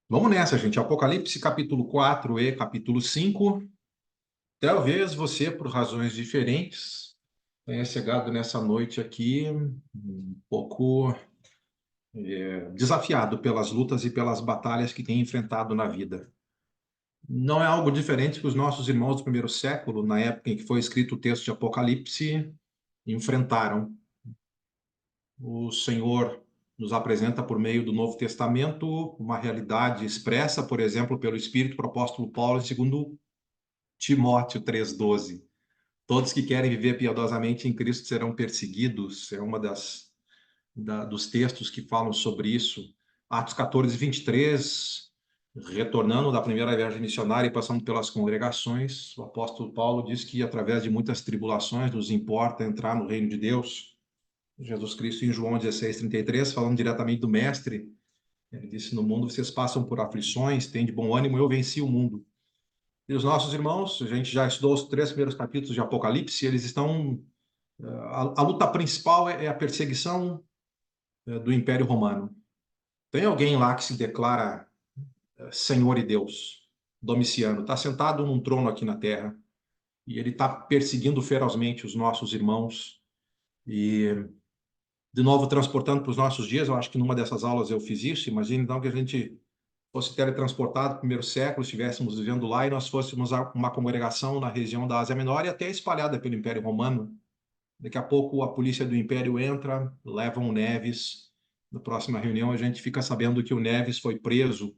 Vamos nessa, gente. Apocalipse capítulo 4 e capítulo 5. Talvez você, por razões diferentes, tenha chegado nessa noite aqui um pouco desafiado pelas lutas e pelas batalhas que tem enfrentado na vida. Não é algo diferente que os nossos irmãos do primeiro século, na época em que foi escrito o texto de Apocalipse, enfrentaram. O Senhor nos apresenta por meio do Novo Testamento uma realidade expressa, por exemplo, pelo Espírito do apóstolo Paulo, segundo Timóteo 3,12. Todos que querem viver piedosamente em Cristo serão perseguidos. É uma dos textos que falam sobre isso. Atos 14:23, retornando da primeira viagem missionária e passando pelas congregações, o apóstolo Paulo diz que através de muitas tribulações nos importa entrar no reino de Deus. Jesus Cristo, em João 16:33, falando diretamente do Mestre, ele disse: no mundo vocês passam por aflições, tende bom ânimo, eu venci o mundo. E os nossos irmãos, a gente já estudou os 3 primeiros capítulos de Apocalipse, eles estão. A luta principal é a perseguição do Império Romano. Tem alguém lá que se declara Senhor e Deus, Domiciano, está sentado num trono aqui na terra e ele está perseguindo ferozmente os nossos irmãos e, de novo, transportando para os nossos dias. Eu acho que numa dessas aulas eu fiz isso. Imagine então que a gente fosse teletransportado para o primeiro século, estivéssemos vivendo lá e nós fôssemos uma congregação na região da Ásia Menor e até espalhada pelo Império Romano. Daqui a pouco a polícia do Império entra, levam o Neves. Na próxima reunião a gente fica sabendo que o Neves foi preso.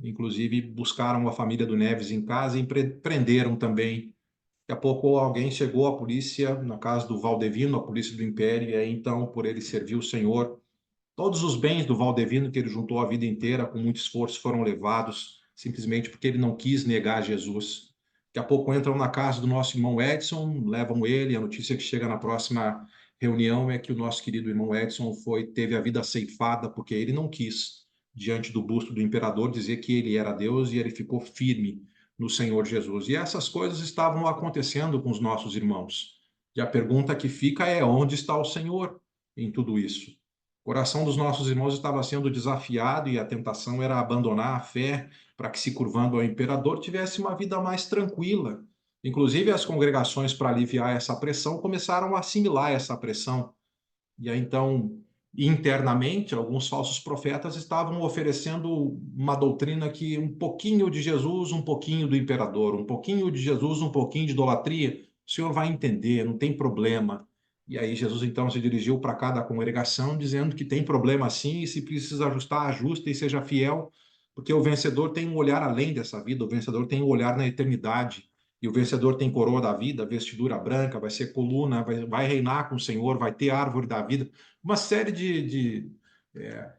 Inclusive buscaram a família do Neves em casa e prenderam também. Daqui a pouco alguém chegou à polícia, na casa do Valdevino, a polícia do Império, e aí então, por ele servir o Senhor, todos os bens do Valdevino que ele juntou a vida inteira, com muito esforço, foram levados, simplesmente porque ele não quis negar Jesus. Daqui a pouco entram na casa do nosso irmão Edson, levam ele. A notícia que chega na próxima reunião é que o nosso querido irmão Edson teve a vida ceifada porque ele não quis, diante do busto do imperador, dizer que ele era Deus, e ele ficou firme no Senhor Jesus. E essas coisas estavam acontecendo com os nossos irmãos. E a pergunta que fica é: onde está o Senhor em tudo isso? O coração dos nossos irmãos estava sendo desafiado e a tentação era abandonar a fé para que, se curvando ao imperador, tivesse uma vida mais tranquila. Inclusive, as congregações, para aliviar essa pressão, começaram a assimilar essa pressão. E aí, então, internamente, alguns falsos profetas estavam oferecendo uma doutrina que um pouquinho de Jesus, um pouquinho do imperador, um pouquinho de Jesus, um pouquinho de idolatria, o senhor vai entender, não tem problema. E aí Jesus então se dirigiu para cada congregação dizendo que tem problema sim, e se precisa ajustar, ajusta e seja fiel, porque o vencedor tem um olhar além dessa vida, o vencedor tem um olhar na eternidade. E o vencedor tem coroa da vida, vestidura branca, vai ser coluna, vai reinar com o Senhor, vai ter árvore da vida. Uma série de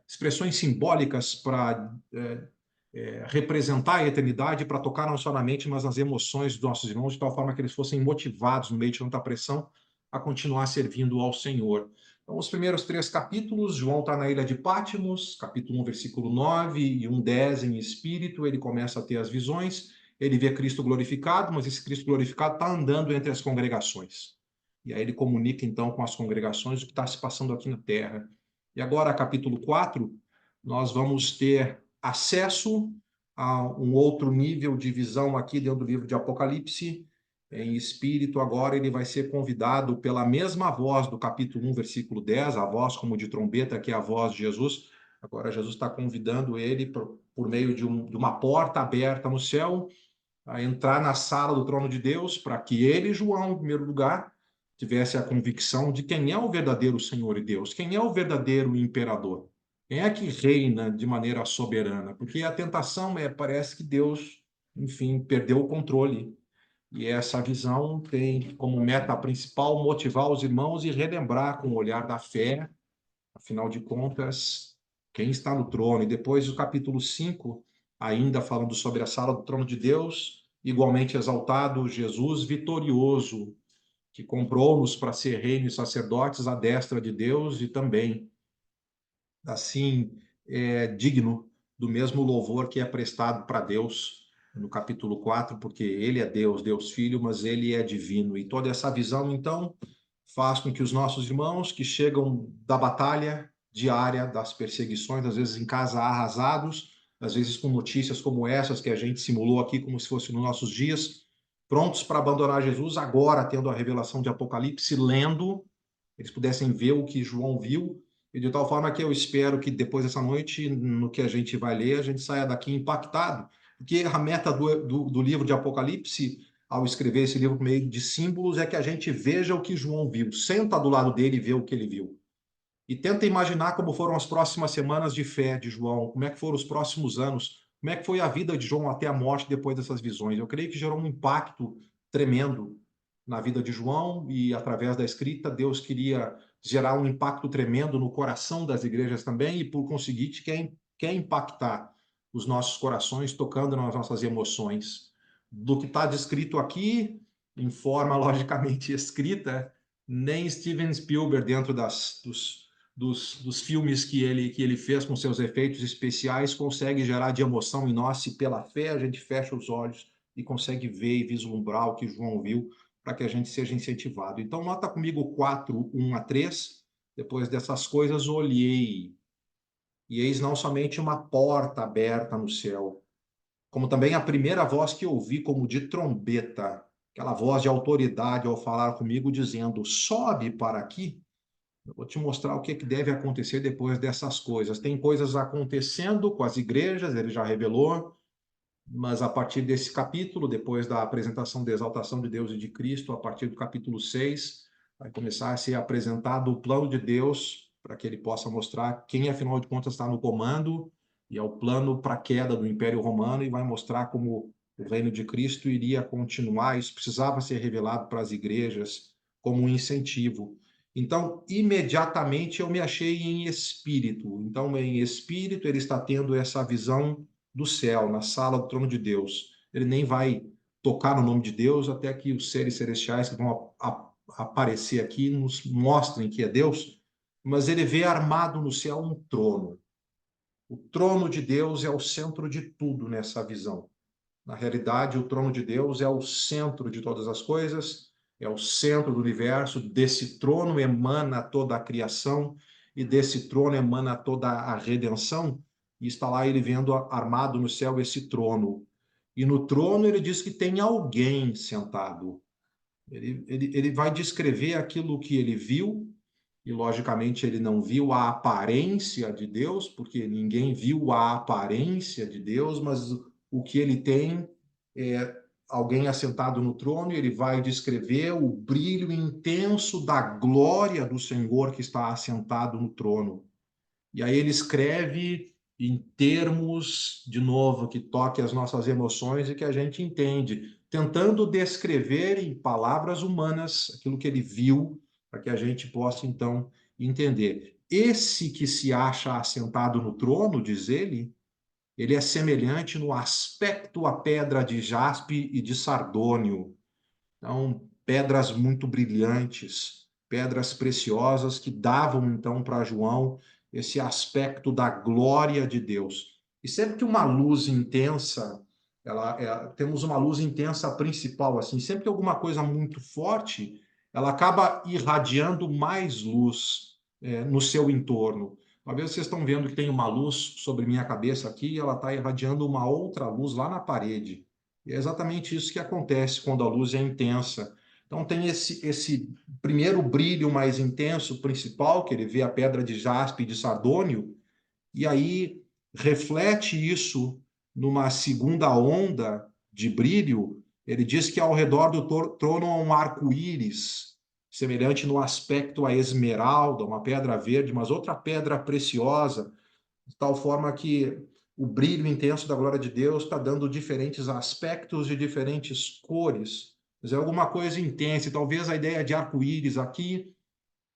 expressões simbólicas para representar a eternidade, para tocar não só na mente, mas nas emoções dos nossos irmãos, de tal forma que eles fossem motivados, no meio de tanta pressão, a continuar servindo ao Senhor. Então, os primeiros 3 capítulos, João está na ilha de Patmos, capítulo 1, versículo 9 e 1:10, em espírito, ele começa a ter as visões. Ele vê Cristo glorificado, mas esse Cristo glorificado está andando entre as congregações. E aí ele comunica, então, com as congregações o que está se passando aqui na Terra. E agora, capítulo 4, nós vamos ter acesso a um outro nível de visão aqui dentro do livro de Apocalipse. Em espírito, agora ele vai ser convidado pela mesma voz do capítulo 1, versículo 10, a voz como de trombeta, que é a voz de Jesus. Agora Jesus está convidando ele por meio de uma porta aberta no céu, a entrar na sala do trono de Deus, para que ele, João, em primeiro lugar, tivesse a convicção de quem é o verdadeiro Senhor e Deus, quem é o verdadeiro imperador, quem é que reina de maneira soberana, porque a tentação parece que Deus, enfim, perdeu o controle. E essa visão tem como meta principal motivar os irmãos e relembrar com o olhar da fé, afinal de contas, quem está no trono. E depois o capítulo 5, ainda falando sobre a sala do trono de Deus, igualmente exaltado, Jesus vitorioso, que comprou-nos para ser reino e sacerdotes à destra de Deus, e também, assim, digno do mesmo louvor que é prestado para Deus no capítulo 4, porque ele é Deus, Deus Filho, mas ele é divino. E toda essa visão, então, faz com que os nossos irmãos que chegam da batalha diária das perseguições, às vezes em casa arrasados, às vezes com notícias como essas que a gente simulou aqui, como se fosse nos nossos dias, prontos para abandonar Jesus, agora tendo a revelação de Apocalipse, lendo, eles pudessem ver o que João viu, e de tal forma que eu espero que depois dessa noite, no que a gente vai ler, a gente saia daqui impactado, porque a meta do livro de Apocalipse, ao escrever esse livro por meio de símbolos, é que a gente veja o que João viu, senta do lado dele e vê o que ele viu. E tenta imaginar como foram as próximas semanas de fé de João, como é que foram os próximos anos, como é que foi a vida de João até a morte depois dessas visões. Eu creio que gerou um impacto tremendo na vida de João e, através da escrita, Deus queria gerar um impacto tremendo no coração das igrejas também e, por conseguinte, quer impactar os nossos corações, tocando nas nossas emoções. Do que está descrito aqui, em forma logicamente escrita, nem Steven Spielberg, dentro dos filmes que ele fez com seus efeitos especiais, consegue gerar de emoção em nós, se pela fé a gente fecha os olhos e consegue ver e vislumbrar o que João viu, para que a gente seja incentivado. Então, nota comigo 4, 1 a 3. Depois dessas coisas, olhei, e eis não somente uma porta aberta no céu, como também a primeira voz que ouvi como de trombeta, aquela voz de autoridade ao falar comigo, dizendo: sobe para aqui. Eu vou te mostrar o que deve acontecer depois dessas coisas. Tem coisas acontecendo com as igrejas, ele já revelou, mas a partir desse capítulo, depois da apresentação da exaltação de Deus e de Cristo, a partir do capítulo 6, vai começar a ser apresentado o plano de Deus para que ele possa mostrar quem, afinal de contas, está no comando, e é o plano para a queda do Império Romano, e vai mostrar como o reino de Cristo iria continuar. Isso precisava ser revelado para as igrejas como um incentivo. Então, imediatamente eu me achei em espírito. Então, em espírito, ele está tendo essa visão do céu, na sala do trono de Deus. Ele nem vai tocar no nome de Deus até que os seres celestiais que vão aparecer aqui nos mostrem que é Deus, mas ele vê armado no céu um trono. O trono de Deus é o centro de tudo nessa visão. Na realidade, o trono de Deus é o centro de todas as coisas, é o centro do universo. Desse trono emana toda a criação e desse trono emana toda a redenção. E está lá ele vendo armado no céu esse trono. E no trono ele diz que tem alguém sentado. Ele vai descrever aquilo que ele viu, e logicamente ele não viu a aparência de Deus, porque ninguém viu a aparência de Deus, mas o que ele tem é alguém assentado no trono, e ele vai descrever o brilho intenso da glória do Senhor que está assentado no trono. E aí ele escreve em termos, de novo, que toque as nossas emoções e que a gente entende, tentando descrever em palavras humanas aquilo que ele viu, para que a gente possa, então, entender. Esse que se acha assentado no trono, diz ele é semelhante no aspecto à pedra de jaspe e de sardônio. Então, pedras muito brilhantes, pedras preciosas que davam então para João esse aspecto da glória de Deus. E sempre que uma luz intensa, temos uma luz intensa principal, assim, sempre que alguma coisa muito forte, ela acaba irradiando mais luz no seu entorno. Talvez vocês estão vendo que tem uma luz sobre minha cabeça aqui, e ela está irradiando uma outra luz lá na parede. E é exatamente isso que acontece quando a luz é intensa. Então tem esse primeiro brilho mais intenso, principal, que ele vê a pedra de jaspe e de sardônio, e aí reflete isso numa segunda onda de brilho. Ele diz que ao redor do trono há um arco-íris, semelhante no aspecto à esmeralda, uma pedra verde, mas outra pedra preciosa, de tal forma que o brilho intenso da glória de Deus está dando diferentes aspectos de diferentes cores. Mas é alguma coisa intensa, e talvez a ideia de arco-íris aqui,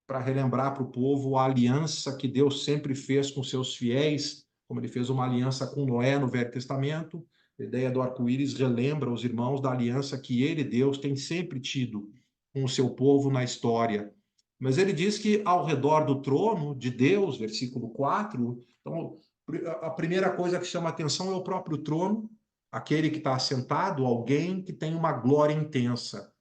para relembrar para o povo a aliança que Deus sempre fez com seus fiéis, como ele fez uma aliança com Noé no Velho Testamento. A ideia do arco-íris relembra os irmãos da aliança que ele, Deus, tem sempre tido com o seu povo na história. Mas ele diz que ao redor do trono de Deus, versículo 4, então, a primeira coisa que chama atenção é o próprio trono, aquele que está assentado, alguém que tem uma glória intensa.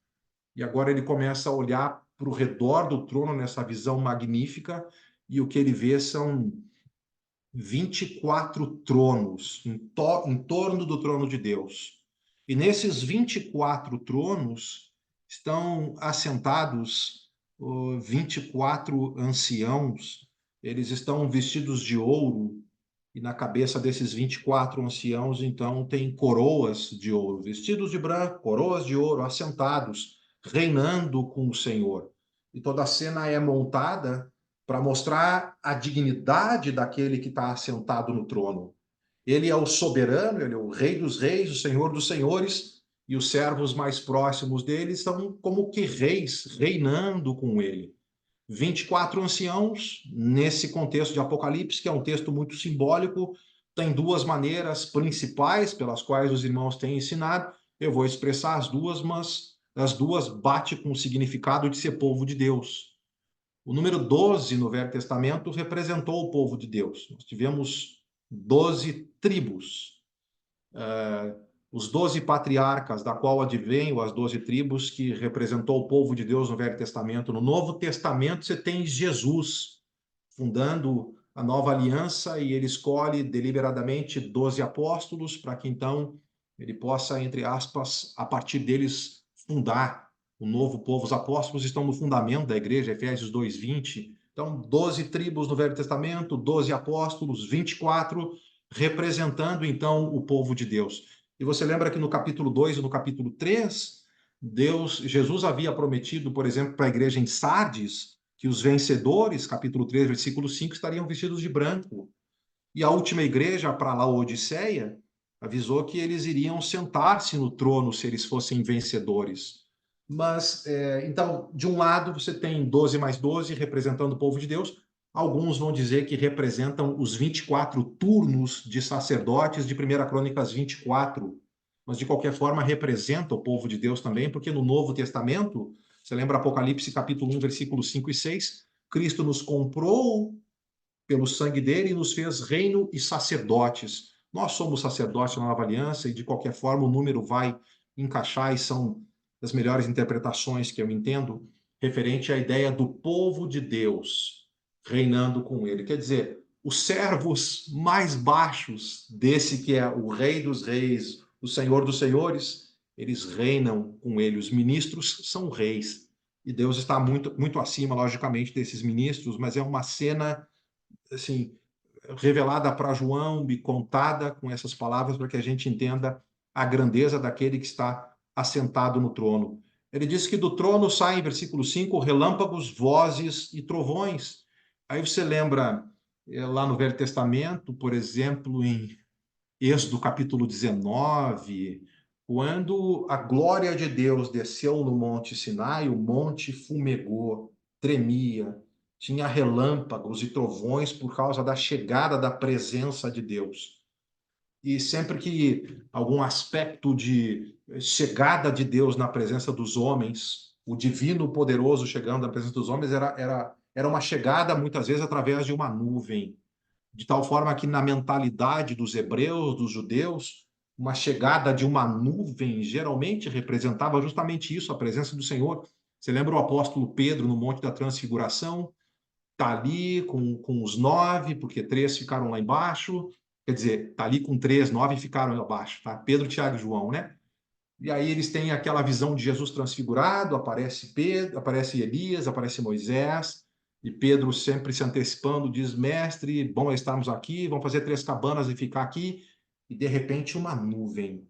E agora ele começa a olhar para o redor do trono nessa visão magnífica, e o que ele vê são 24 tronos em torno do trono de Deus. E nesses 24 tronos estão assentados 24 anciãos. Eles estão vestidos de ouro, e na cabeça desses 24 anciãos, então, tem coroas de ouro, vestidos de branco, coroas de ouro, assentados, reinando com o Senhor. E toda a cena é montada para mostrar a dignidade daquele que está assentado no trono. Ele é o soberano, ele é o rei dos reis, o senhor dos senhores, e os servos mais próximos dele são como que reis, reinando com ele. 24 anciãos, nesse contexto de Apocalipse, que é um texto muito simbólico, tem duas maneiras principais pelas quais os irmãos têm ensinado. Eu vou expressar as duas, mas as duas batem com o significado de ser povo de Deus. O número 12 no Velho Testamento representou o povo de Deus. Nós tivemos 12 tribos, os 12 patriarcas, da qual advêm as 12 tribos que representou o povo de Deus no Velho Testamento. No Novo Testamento você tem Jesus fundando a nova aliança, e ele escolhe deliberadamente 12 apóstolos para que então ele possa, entre aspas, a partir deles fundar o novo povo. Os apóstolos estão no fundamento da igreja, Efésios 2:20. Então, 12 tribos no Velho Testamento, 12 apóstolos, 24 representando então o povo de Deus. E você lembra que no capítulo 2 e no capítulo 3, Jesus havia prometido, por exemplo, para a igreja em Sardes, que os vencedores, capítulo 3, versículo 5, estariam vestidos de branco. E a última igreja, para Laodiceia, avisou que eles iriam sentar-se no trono se eles fossem vencedores. Mas, então, de um lado, você tem 12 mais 12 representando o povo de Deus. Alguns vão dizer que representam os 24 turnos de sacerdotes de 1 Crônicas 24, mas de qualquer forma representa o povo de Deus também, porque no Novo Testamento, você lembra Apocalipse capítulo 1, versículos 5 e 6, Cristo nos comprou pelo sangue dele e nos fez reino e sacerdotes. Nós somos sacerdotes na nova aliança, e de qualquer forma o número vai encaixar, e são das melhores interpretações que eu entendo, referente à ideia do povo de Deus reinando com ele. Quer dizer, os servos mais baixos desse que é o Rei dos Reis, o Senhor dos Senhores, eles reinam com ele. Os ministros são reis. E Deus está muito, muito acima, logicamente, desses ministros, mas é uma cena assim, revelada para João e contada com essas palavras para que a gente entenda a grandeza daquele que está assentado no trono. Ele diz que do trono saem, versículo 5, relâmpagos, vozes e trovões. Aí você lembra lá no Velho Testamento, por exemplo, em Êxodo capítulo 19, quando a glória de Deus desceu no Monte Sinai, o monte fumegou, tremia, tinha relâmpagos e trovões por causa da chegada da presença de Deus. E sempre que algum aspecto de chegada de Deus na presença dos homens, o divino poderoso chegando na presença dos homens, era uma chegada muitas vezes através de uma nuvem, de tal forma que na mentalidade dos hebreus, dos judeus, uma chegada de uma nuvem geralmente representava justamente isso, a presença do Senhor. Você lembra o apóstolo Pedro no Monte da Transfiguração? Está ali com os 9, porque 3 ficaram lá embaixo. Quer dizer, está ali com 3, 9 ficaram lá abaixo. Tá? Pedro, Tiago e João, né? E aí eles têm aquela visão de Jesus transfigurado, aparece Pedro, aparece Elias, aparece Moisés, e Pedro sempre se antecipando, diz, mestre, bom estarmos aqui, vamos fazer 3 cabanas e ficar aqui, e de repente uma nuvem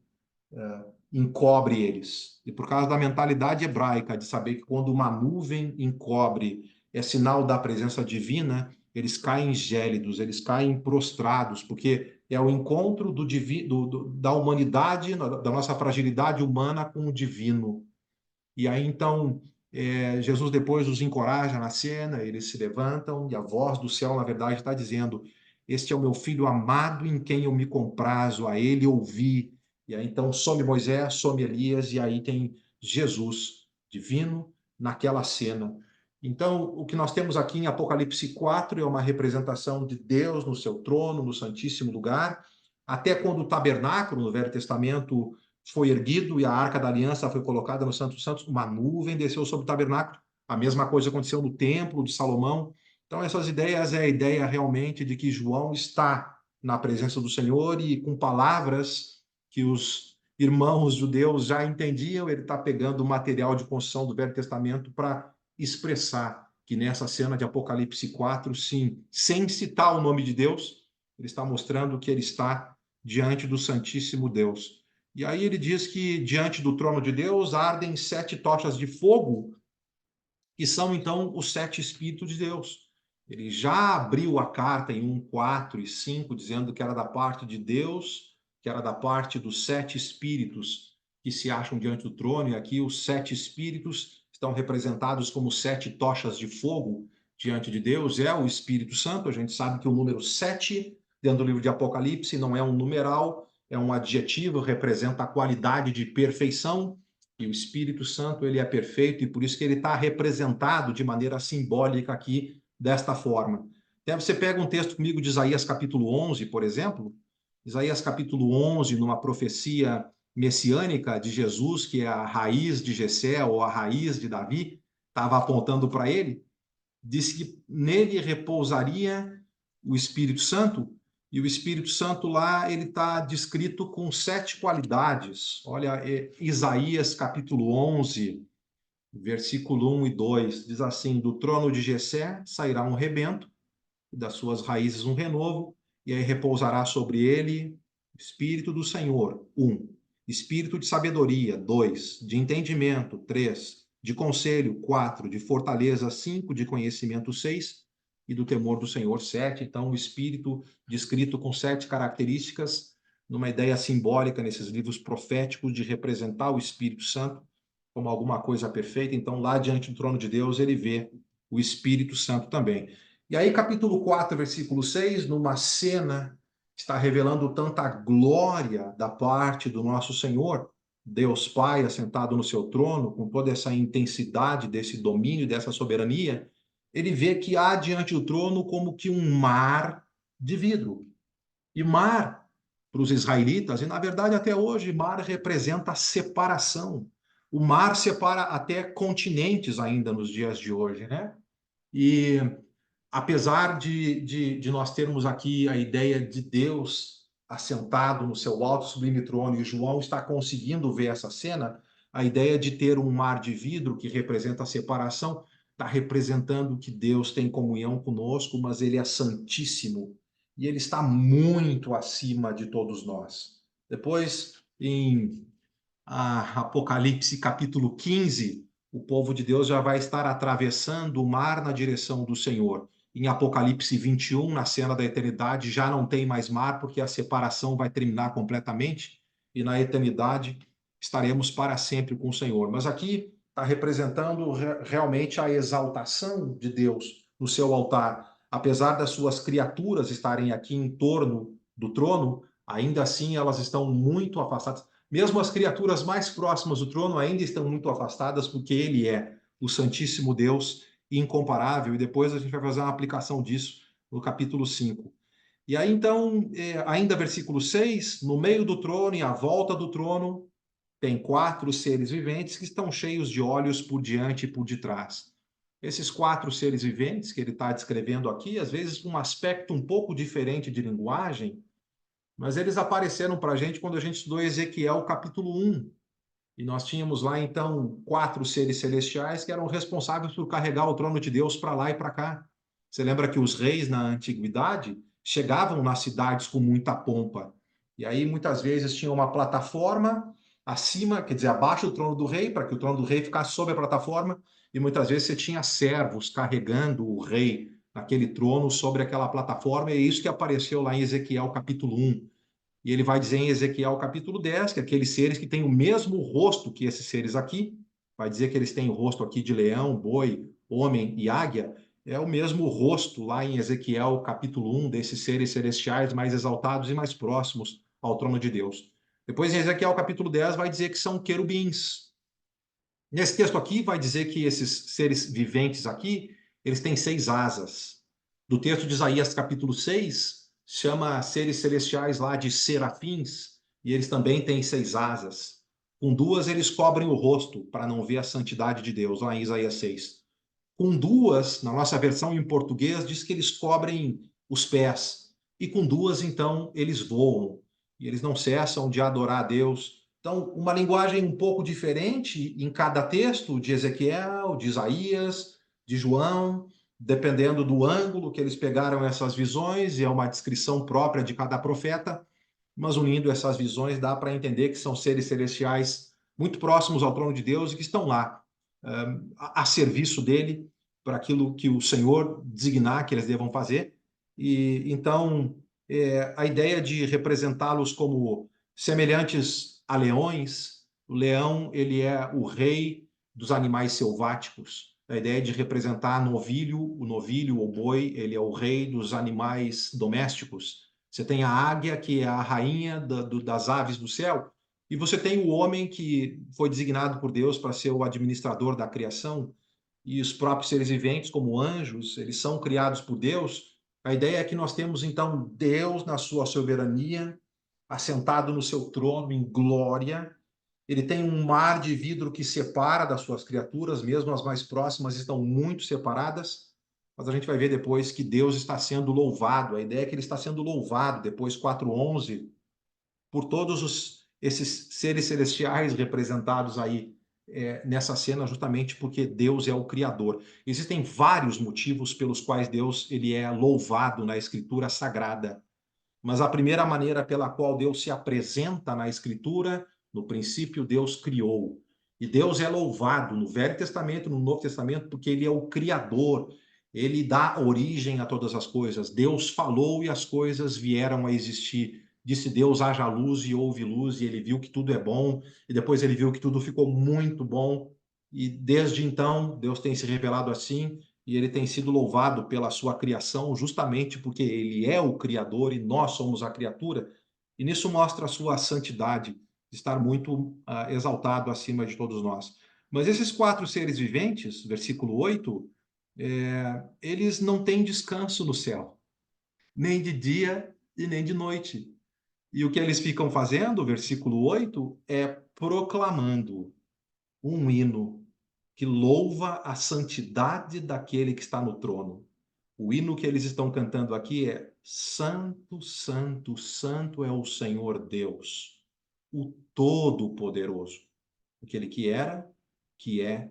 encobre eles. E por causa da mentalidade hebraica, de saber que quando uma nuvem encobre é sinal da presença divina, eles caem gélidos, eles caem prostrados, porque é o encontro da humanidade, da nossa fragilidade humana com o divino. E aí, então, Jesus depois os encoraja na cena, eles se levantam, e a voz do céu, na verdade, está dizendo, este é o meu filho amado em quem eu me comprazo, a ele ouvi. E aí, então, some Moisés, some Elias, e aí tem Jesus, divino, naquela cena. Então, o que nós temos aqui em Apocalipse 4 é uma representação de Deus no seu trono, no Santíssimo Lugar, até quando o tabernáculo, no Velho Testamento, foi erguido e a Arca da Aliança foi colocada no Santo dos Santos, uma nuvem desceu sobre o tabernáculo. A mesma coisa aconteceu no Templo de Salomão. Então, essas ideias é a ideia realmente de que João está na presença do Senhor e com palavras que os irmãos judeus já entendiam, ele está pegando o material de construção do Velho Testamento para expressar que nessa cena de Apocalipse 4, sim, sem citar o nome de Deus, ele está mostrando que ele está diante do Santíssimo Deus. E aí ele diz que diante do trono de Deus ardem 7 tochas de fogo, que são então os 7 Espíritos de Deus. Ele já abriu a carta em 1, 4 e 5, dizendo que era da parte de Deus, que era da parte dos 7 Espíritos que se acham diante do trono, e aqui os 7 Espíritos estão representados como 7 tochas de fogo diante de Deus, é o Espírito Santo. A gente sabe que o número 7, dentro do livro de Apocalipse, não é um numeral, é um adjetivo, representa a qualidade de perfeição, e o Espírito Santo, ele é perfeito, e por isso que ele está representado de maneira simbólica aqui, desta forma. Então, você pega um texto comigo de Isaías capítulo 11, por exemplo, Isaías capítulo 11, numa profecia messiânica de Jesus, que é a raiz de Jessé, ou a raiz de Davi, estava apontando para ele, disse que nele repousaria o Espírito Santo, e o Espírito Santo lá, ele está descrito com 7 qualidades. Olha, Isaías capítulo 11, versículo 1 e 2, diz assim: do trono de Jessé sairá um rebento, e das suas raízes um renovo, e aí repousará sobre ele Espírito do Senhor, 1. Espírito de sabedoria, 2. De entendimento, 3. De conselho, 4. De fortaleza, 5. De conhecimento, 6. E do temor do Senhor, 7. Então, o Espírito descrito com 7 características, numa ideia simbólica nesses livros proféticos de representar o Espírito Santo como alguma coisa perfeita. Então, lá diante do trono de Deus, ele vê o Espírito Santo também. E aí, capítulo 4, versículo 6, numa cena que está revelando tanta glória da parte do nosso Senhor, Deus Pai assentado no seu trono, com toda essa intensidade desse domínio, dessa soberania, ele vê que há diante do trono como que um mar de vidro. E mar, para os israelitas, e na verdade até hoje, mar representa a separação. O mar separa até continentes ainda nos dias de hoje, né? E apesar de nós termos aqui a ideia de Deus assentado no seu alto sublime trono, e João está conseguindo ver essa cena, a ideia de ter um mar de vidro que representa a separação, está representando que Deus tem comunhão conosco, mas ele é santíssimo, e ele está muito acima de todos nós. Depois, em Apocalipse capítulo 15, o povo de Deus já vai estar atravessando o mar na direção do Senhor. Em Apocalipse 21, na cena da eternidade, já não tem mais mar, porque a separação vai terminar completamente, e na eternidade estaremos para sempre com o Senhor. Mas aqui está representando realmente a exaltação de Deus no seu altar. Apesar das suas criaturas estarem aqui em torno do trono, ainda assim elas estão muito afastadas. Mesmo as criaturas mais próximas do trono ainda estão muito afastadas, porque ele é o Santíssimo Deus, incomparável, e depois a gente vai fazer uma aplicação disso no capítulo 5. E aí, então, ainda versículo 6, no meio do trono e à volta do trono, tem 4 seres viventes que estão cheios de olhos por diante e por detrás. Esses 4 seres viventes que ele está descrevendo aqui, às vezes com um aspecto um pouco diferente de linguagem, mas eles apareceram para a gente quando a gente estudou Ezequiel capítulo 1. E nós tínhamos lá, então, 4 seres celestiais que eram responsáveis por carregar o trono de Deus para lá e para cá. Você lembra que os reis na antiguidade chegavam nas cidades com muita pompa. E aí, muitas vezes, tinha uma plataforma acima, quer dizer, abaixo do trono do rei, para que o trono do rei ficasse sobre a plataforma. E muitas vezes você tinha servos carregando o rei naquele trono sobre aquela plataforma. E é isso que apareceu lá em Ezequiel capítulo 1. E ele vai dizer em Ezequiel capítulo 10 que aqueles seres que têm o mesmo rosto que esses seres aqui, vai dizer que eles têm o rosto aqui de leão, boi, homem e águia, é o mesmo rosto lá em Ezequiel capítulo 1 desses seres celestiais mais exaltados e mais próximos ao trono de Deus. Depois em Ezequiel capítulo 10 vai dizer que são querubins. Nesse texto aqui vai dizer que esses seres viventes aqui, eles têm 6 asas. Do texto de Isaías capítulo 6, chama seres celestiais lá de serafins, e eles também têm 6 asas. Com 2 eles cobrem o rosto, para não ver a santidade de Deus, lá em Isaías 6. Com duas, na nossa versão em português, diz que eles cobrem os pés. E com duas, então, eles voam. E eles não cessam de adorar a Deus. Então, uma linguagem um pouco diferente em cada texto, de Ezequiel, de Isaías, de João, dependendo do ângulo que eles pegaram essas visões, e é uma descrição própria de cada profeta, mas unindo essas visões dá para entender que são seres celestiais muito próximos ao trono de Deus e que estão lá a serviço dele para aquilo que o Senhor designar que eles devam fazer. E então a ideia de representá-los como semelhantes a leões, o leão ele é o rei dos animais selváticos. A ideia de representar novilho, o novilho ou boi, ele é o rei dos animais domésticos. Você tem a águia, que é a rainha das aves do céu, e você tem o homem que foi designado por Deus para ser o administrador da criação, e os próprios seres viventes, como anjos, eles são criados por Deus. A ideia é que nós temos, então, Deus na sua soberania, assentado no seu trono em glória. Ele tem um mar de vidro que separa das suas criaturas, mesmo as mais próximas estão muito separadas. Mas a gente vai ver depois que Deus está sendo louvado. A ideia é que ele está sendo louvado, depois 4:11, por esses seres celestiais representados aí nessa cena, justamente porque Deus é o Criador. Existem vários motivos pelos quais Deus ele é louvado na Escritura Sagrada, mas a primeira maneira pela qual Deus se apresenta na Escritura, no princípio Deus criou. E Deus é louvado no Velho Testamento, no Novo Testamento, porque ele é o Criador, ele dá origem a todas as coisas. Deus falou e as coisas vieram a existir. Disse Deus, haja luz, e houve luz, e ele viu que tudo é bom, e depois ele viu que tudo ficou muito bom, e desde então Deus tem se revelado assim, e ele tem sido louvado pela sua criação, justamente porque ele é o Criador e nós somos a criatura, e nisso mostra a sua santidade, de estar muito exaltado acima de todos nós. Mas esses quatro seres viventes, versículo 8, eles não têm descanso no céu, nem de dia e nem de noite. E o que eles ficam fazendo, versículo 8, é proclamando um hino que louva a santidade daquele que está no trono. O hino que eles estão cantando aqui é: Santo, Santo, Santo é o Senhor Deus, o Todo-Poderoso, aquele que era, que é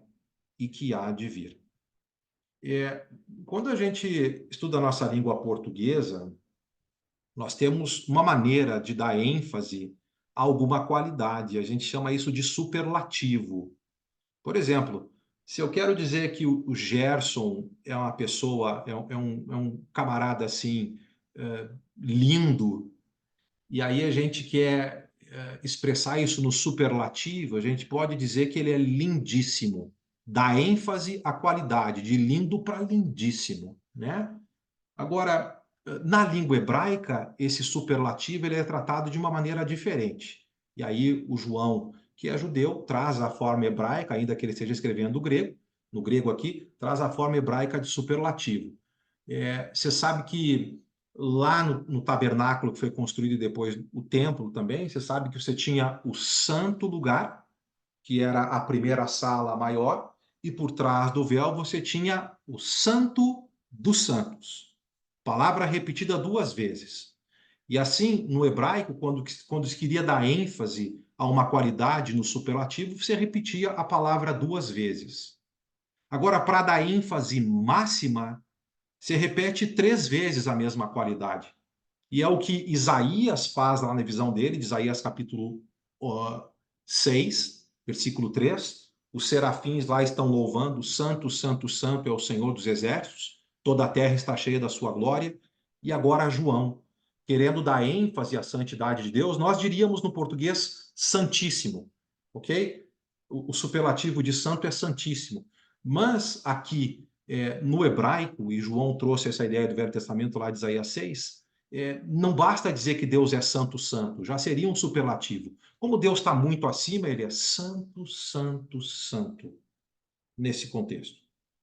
e que há de vir. Quando a gente estuda a nossa língua portuguesa, nós temos uma maneira de dar ênfase a alguma qualidade. A gente chama isso de superlativo. Por exemplo, se eu quero dizer que o Gerson é uma pessoa, é um camarada assim, lindo, e aí a gente quer expressar isso no superlativo, a gente pode dizer que ele é lindíssimo. Dá ênfase à qualidade, de lindo para lindíssimo, né? Agora, na língua hebraica, esse superlativo ele é tratado de uma maneira diferente. E aí o João, que é judeu, traz a forma hebraica, ainda que ele esteja escrevendo grego, no grego aqui, traz a forma hebraica de superlativo. Você sabe que lá no tabernáculo que foi construído depois o templo também, você sabe que você tinha o santo lugar, que era a primeira sala maior, e por trás do véu você tinha o santo dos santos. Palavra repetida duas vezes. E assim, no hebraico, quando se queria dar ênfase a uma qualidade no superlativo, você repetia a palavra duas vezes. Agora, para dar ênfase máxima, você repete três vezes a mesma qualidade. E é o que Isaías faz lá na visão dele, de Isaías capítulo 6, versículo 3. Os serafins lá estão louvando: Santo, Santo, Santo é o Senhor dos exércitos, toda a terra está cheia da sua glória. E agora João, querendo dar ênfase à santidade de Deus, nós diríamos no português santíssimo, ok? O superlativo de santo é santíssimo. Mas aqui, no hebraico, e João trouxe essa ideia do Velho Testamento lá de Isaías 6, não basta dizer que Deus é santo, santo, já seria um superlativo. Como Deus está muito acima, ele é santo, santo, santo, nesse contexto.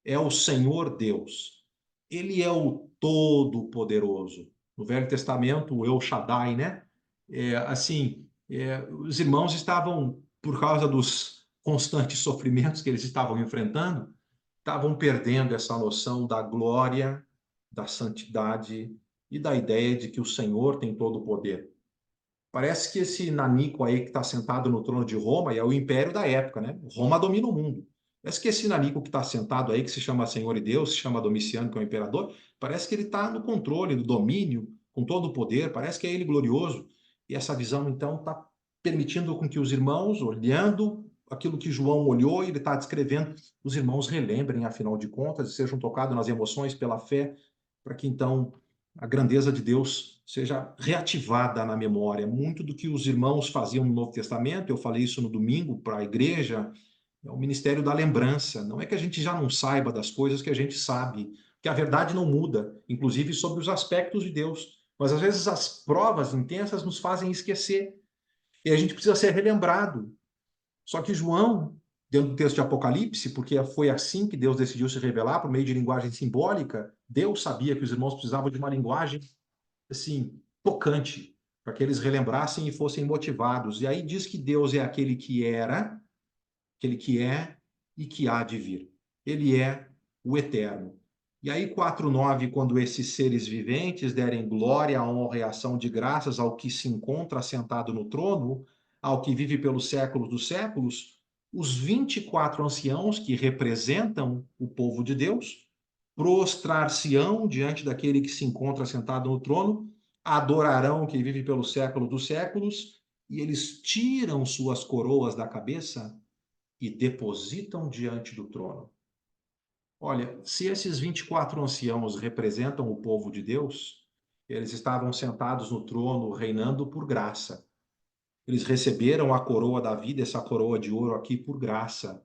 É o Senhor Deus. Ele é o Todo-Poderoso. No Velho Testamento, o El Shaddai, né? Os irmãos estavam, por causa dos constantes sofrimentos que eles estavam enfrentando, estavam perdendo essa noção da glória, da santidade e da ideia de que o Senhor tem todo o poder. Parece que esse nanico aí que está sentado no trono de Roma, e é o império da época, né? Roma domina o mundo. Parece que esse nanico que está sentado aí, que se chama Senhor e Deus, se chama Domiciano, que é o imperador, parece que ele está no controle, no domínio, com todo o poder, parece que é ele glorioso. E essa visão, então, está permitindo com que os irmãos, olhando aquilo que João olhou e ele está descrevendo, os irmãos relembrem, afinal de contas, e sejam tocados nas emoções pela fé, para que então a grandeza de Deus seja reativada na memória. Muito do que os irmãos faziam no Novo Testamento, eu falei isso no domingo para a igreja, é o ministério da lembrança. Não é que a gente já não saiba das coisas que a gente sabe, que a verdade não muda, inclusive sobre os aspectos de Deus. Mas às vezes as provas intensas nos fazem esquecer. E a gente precisa ser relembrado. Só que João, dentro do texto de Apocalipse, porque foi assim que Deus decidiu se revelar por meio de linguagem simbólica, Deus sabia que os irmãos precisavam de uma linguagem assim, tocante, para que eles relembrassem e fossem motivados. E aí diz que Deus é aquele que era, aquele que é e que há de vir. Ele é o eterno. E aí 4:9, quando esses seres viventes derem glória, honra e ação de graças ao que se encontra sentado no trono, ao que vive pelos séculos dos séculos, os 24 anciãos que representam o povo de Deus prostrar-se-ão diante daquele que se encontra sentado no trono, adorarão o que vive pelo século dos séculos, e eles tiram suas coroas da cabeça e depositam diante do trono. Olha, se esses 24 anciãos representam o povo de Deus, eles estavam sentados no trono, reinando por graça. Eles receberam a coroa da vida, essa coroa de ouro aqui, por graça.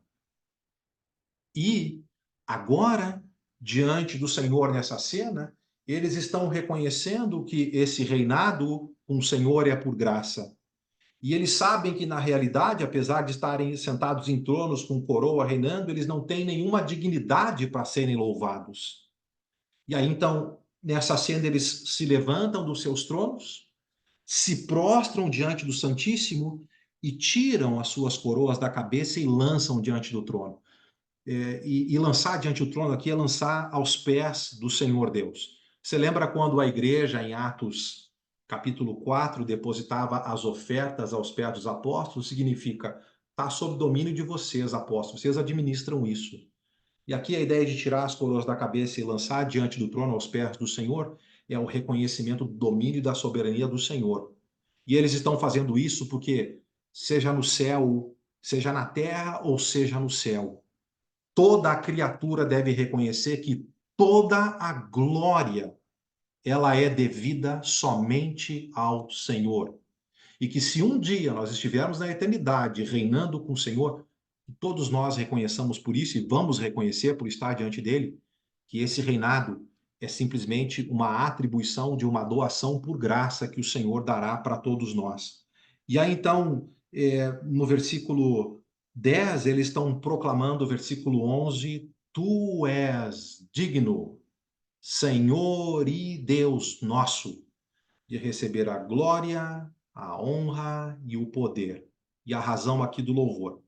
E agora, diante do Senhor nessa cena, eles estão reconhecendo que esse reinado com o Senhor é por graça. E eles sabem que, na realidade, apesar de estarem sentados em tronos com coroa reinando, eles não têm nenhuma dignidade para serem louvados. E aí, então, nessa cena, eles se levantam dos seus tronos, se prostram diante do Santíssimo e tiram as suas coroas da cabeça e lançam diante do trono. E lançar diante do trono aqui é lançar aos pés do Senhor Deus. Você lembra quando a igreja, em Atos capítulo 4, depositava as ofertas aos pés dos apóstolos? Significa, está sob domínio de vocês, apóstolos, vocês administram isso. E aqui a ideia de tirar as coroas da cabeça e lançar diante do trono aos pés do Senhor é o reconhecimento do domínio e da soberania do Senhor. E eles estão fazendo isso porque, seja no céu, seja na terra ou seja no céu, toda a criatura deve reconhecer que toda a glória ela é devida somente ao Senhor. E que se um dia nós estivermos na eternidade reinando com o Senhor, todos nós reconheçamos por isso e vamos reconhecer por estar diante dele, que esse reinado é simplesmente uma atribuição de uma doação por graça que o Senhor dará para todos nós. E aí então, no versículo 10, eles estão proclamando o versículo 11: Tu és digno, Senhor e Deus nosso, de receber a glória, a honra e o poder. E a razão aqui do louvor.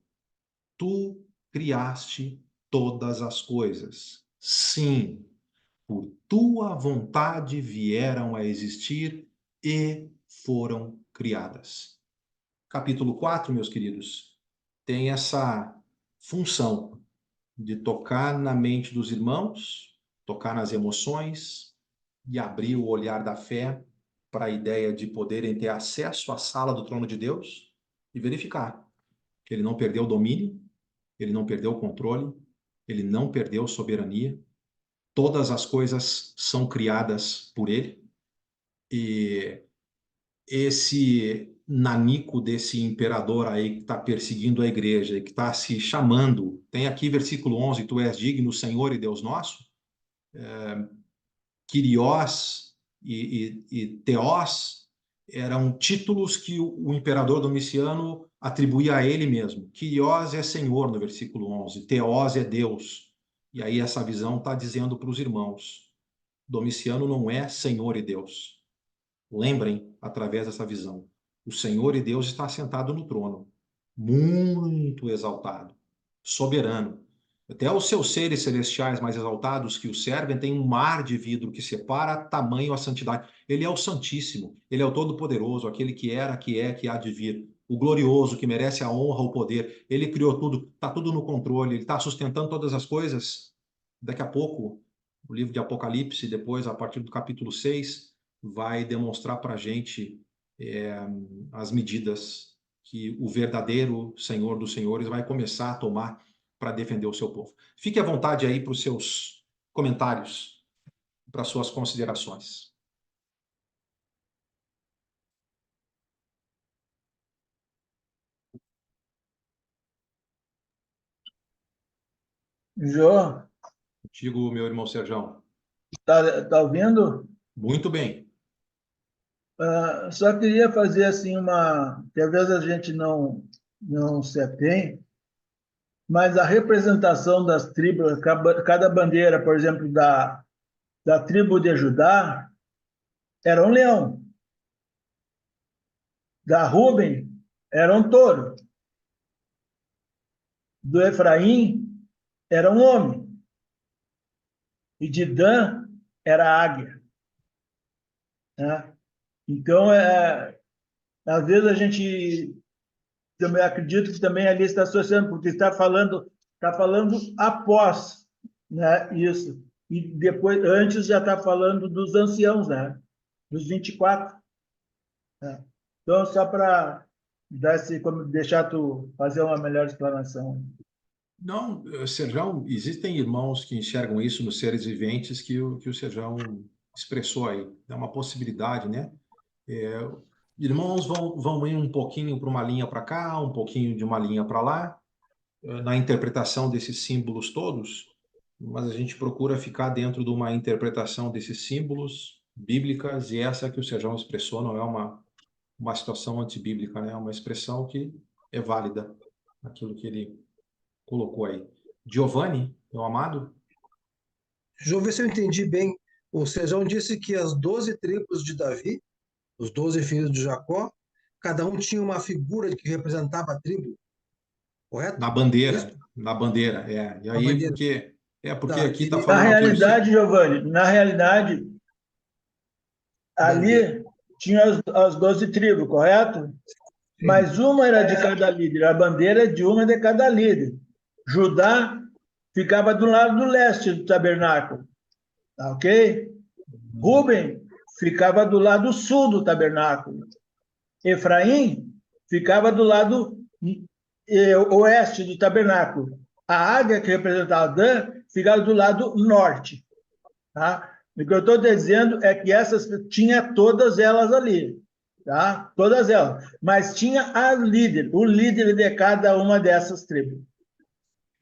Tu criaste todas as coisas. Sim, por tua vontade vieram a existir e foram criadas. Capítulo 4, meus queridos, tem essa função de tocar na mente dos irmãos, tocar nas emoções e abrir o olhar da fé para a ideia de poderem ter acesso à sala do trono de Deus e verificar que ele não perdeu o domínio, ele não perdeu o controle, ele não perdeu a soberania. Todas as coisas são criadas por ele. E esse nanico desse imperador aí que está perseguindo a igreja e que está se chamando, tem aqui versículo 11, tu és digno, Senhor e Deus nosso, Kyrios e Theos eram títulos que o imperador Domiciano atribuía a ele mesmo. Kyrios é Senhor, no versículo 11, Theos é Deus. E aí essa visão está dizendo para os irmãos, Domiciano não é Senhor e Deus. Lembrem, através dessa visão, o Senhor e Deus está sentado no trono, muito exaltado, soberano. Até os seus seres celestiais mais exaltados que o servem têm um mar de vidro que separa tamanho a santidade. Ele é o Santíssimo, ele é o Todo-Poderoso, aquele que era, que é, que há de vir, o glorioso, que merece a honra, o poder. Ele criou tudo, está tudo no controle, ele está sustentando todas as coisas. Daqui a pouco, o livro de Apocalipse, depois, a partir do capítulo 6, vai demonstrar para a gente as medidas que o verdadeiro Senhor dos Senhores vai começar a tomar para defender o seu povo. Fique à vontade aí para os seus comentários, para as suas considerações. Jô, Digo, meu irmão Serjão. tá ouvindo? Muito bem. Só queria fazer assim que às vezes a gente não se atém, mas a representação das tribos, cada bandeira, por exemplo, da tribo de Judá, era um leão. Da Ruben, era um touro. Do Efraim, era um homem. E de Dan, era a águia. Né? Então, às vezes a gente também acredito que também ali está associando, porque está falando após, né, isso. E depois, antes já está falando dos anciãos, né? Dos 24. Né? Então, só para deixar tu fazer uma melhor explanação. Não, Serjão, existem irmãos que enxergam isso nos seres viventes que o Serjão expressou aí. É uma possibilidade, né? É, irmãos vão ir um pouquinho para uma linha para cá, um pouquinho de uma linha para lá, na interpretação desses símbolos todos, mas a gente procura ficar dentro de uma interpretação desses símbolos bíblicas, e essa que o Sejão expressou não é uma situação antibíblica, né? É uma expressão que é válida, aquilo que ele colocou aí. Giovanni, meu amado? Deixa eu ver se eu entendi bem. O Sejão disse que as 12 tribos de Davi, os 12 filhos de Jacó, cada um tinha uma figura que representava a tribo, correto? É isso? Na bandeira, é. E A aí, bandeira. porque Tá. aqui está Na falando aqui o... realidade, Giovanni, na realidade, Bandeira. ali tinha as 12 tribos, correto? Sim. Mas uma era de cada líder, a bandeira de uma de cada líder. Judá ficava do lado do leste do tabernáculo, tá ok? Ruben ficava do lado sul do tabernáculo. Efraim ficava do lado oeste do tabernáculo. A águia, que representava Dan, ficava do lado norte. Tá? O que eu estou dizendo é que essas tinha todas elas ali, tá? Todas elas. Mas tinha o líder de cada uma dessas tribos.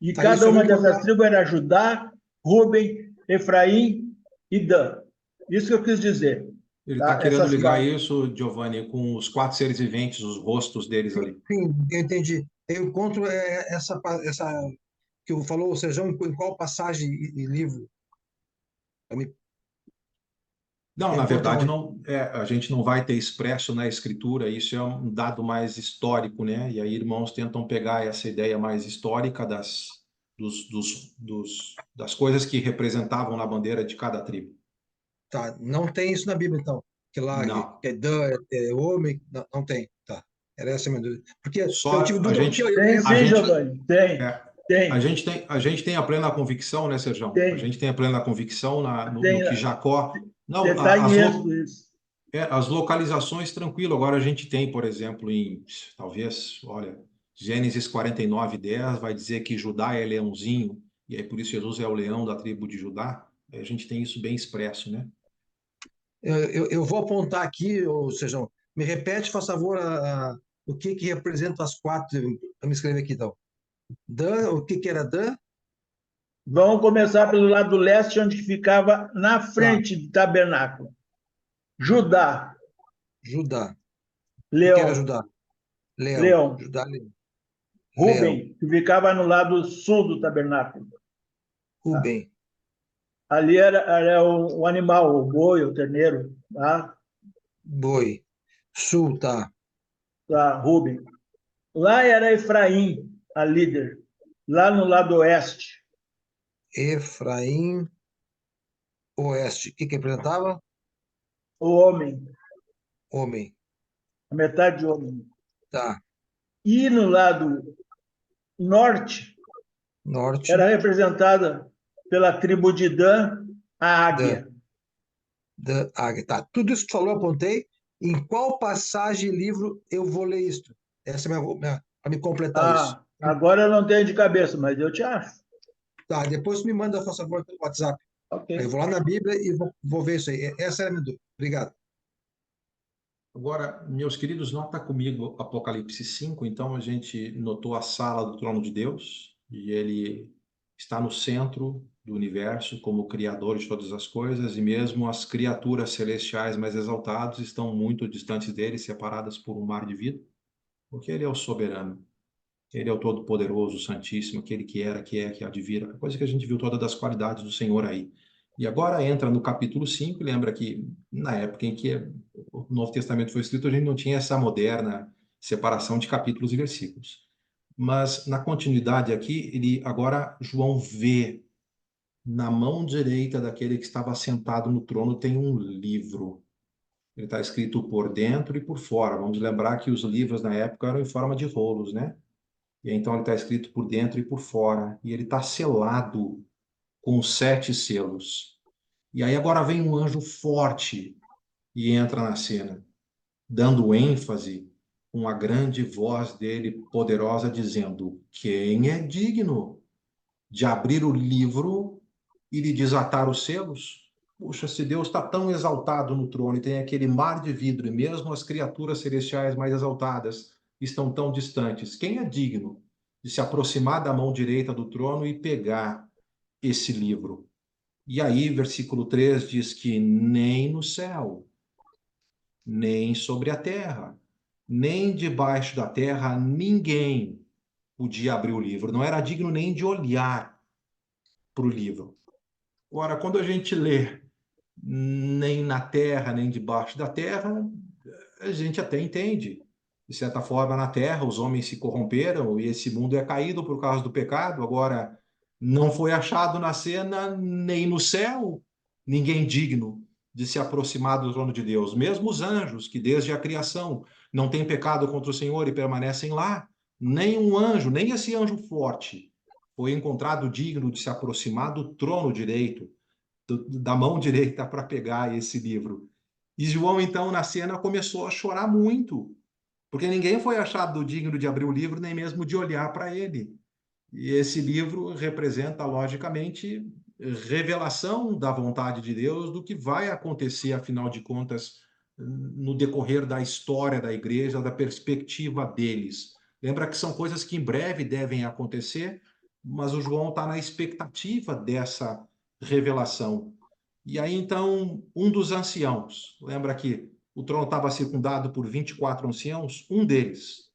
E Tá, isso cada é uma muito dessas importante. tribos era Judá, Ruben, Efraim e Dan. Isso que eu quis dizer. Ele está Tá? querendo ligar isso, Giovanni, com os quatro seres viventes, os rostos deles ali. Sim, eu entendi. Eu encontro essa que falou o Sejão em qual passagem e livro? Pra me Não, na encontrar verdade, onde? não, a gente não vai ter expresso na escritura, isso é um dado mais histórico, né? E aí irmãos tentam pegar essa ideia mais histórica das coisas que representavam na bandeira de cada tribo. Tá, não tem isso na Bíblia, então. Que lá Não. que é Dan, é homem, não tem. Tá. Era essa a minha dúvida. Porque eu tive Só dúvida porque Tem a sim, gente, Giovanni. Tem. é, Tem. a gente tem a plena convicção, né, Serjão? A Tem. gente tem a plena convicção no Tem. que Jacó. Não, Está em Êxodo isso. as localizações, tranquilo. Agora a gente tem, por exemplo, talvez, olha, Gênesis 49:10 vai dizer que Judá é leãozinho, e aí por isso Jesus é o leão da tribo de Judá. A gente tem isso bem expresso, né? eu vou apontar aqui, ou seja, me repete, faz favor, o que representa as quatro, para me escrever aqui, então. Dan, o que era Dan? Vamos começar pelo lado leste, onde ficava na Tá, frente do tabernáculo. Judá, Judá. O que era leão, Judá? Leão. leão. Judá, leão. Leão. Ruben, que ficava no lado sul do tabernáculo. Tá? Rubem. Ali era o animal, o boi, o terneiro. Tá? Boi. Sul, tá. Tá, Ruben. Lá era Efraim, a líder, lá no lado oeste. Efraim Oeste. O que que representava? O homem, Homem. a metade de homem. Tá. E no lado norte, era Norte. representada pela tribo de Dan, a Dan. águia. Dan Águia. Tá. Tudo isso que tu falou, eu apontei. Em qual passagem e livro eu vou ler isto? Essa é para me completar isso. Ah, agora eu não tenho de cabeça, mas eu te acho. Tá, depois tu me manda, por favor, pelo WhatsApp. Ok. Aí eu vou lá na Bíblia e vou ver isso aí. Essa era a minha dúvida. Obrigado. Agora, meus queridos, nota comigo Apocalipse 5. Então, a gente notou a sala do trono de Deus, e ele está no centro do universo como criador de todas as coisas, e mesmo as criaturas celestiais mais exaltadas estão muito distantes dele, separadas por um mar de vidro, porque ele é o soberano. Ele é o Todo-Poderoso, o Santíssimo, aquele que era, que é, que há de vir. A coisa que a gente viu todas das qualidades do Senhor aí. E agora entra no capítulo 5, lembra que na época em que o Novo Testamento foi escrito, a gente não tinha essa moderna separação de capítulos e versículos. Mas na continuidade aqui, agora João vê na mão direita daquele que estava sentado no trono tem um livro. Ele está escrito por dentro e por fora. Vamos lembrar que os livros na época eram em forma de rolos, né? E então ele está escrito por dentro e por fora. E ele está selado com 7 selos. E aí agora vem um anjo forte e entra na cena, dando ênfase com a grande voz dele poderosa, dizendo: Quem é digno de abrir o livro e de desatar os selos? Puxa, se Deus está tão exaltado no trono e tem aquele mar de vidro, e mesmo as criaturas celestiais mais exaltadas estão tão distantes, quem é digno de se aproximar da mão direita do trono e pegar esse livro? E aí, versículo 3 diz que nem no céu, nem sobre a terra, nem debaixo da terra, ninguém podia abrir o livro. Não era digno nem de olhar para o livro. Ora, quando a gente lê nem na terra, nem debaixo da terra, a gente até entende. De certa forma, na terra, os homens se corromperam e esse mundo é caído por causa do pecado. Agora, não foi achado na cena, nem no céu, ninguém digno de se aproximar do trono de Deus. Mesmo os anjos, que desde a criação não têm pecado contra o Senhor e permanecem lá, nem um anjo, nem esse anjo forte, foi encontrado digno de se aproximar do trono direito, da mão direita para pegar esse livro. E João, então, na cena, começou a chorar muito, porque ninguém foi achado digno de abrir o livro, nem mesmo de olhar para ele. E esse livro representa, logicamente, revelação da vontade de Deus, do que vai acontecer, afinal de contas, no decorrer da história da igreja, da perspectiva deles. Lembra que são coisas que em breve devem acontecer, mas o João está na expectativa dessa revelação. E aí, então, um dos anciãos, lembra que o trono estava circundado por 24 anciãos, um deles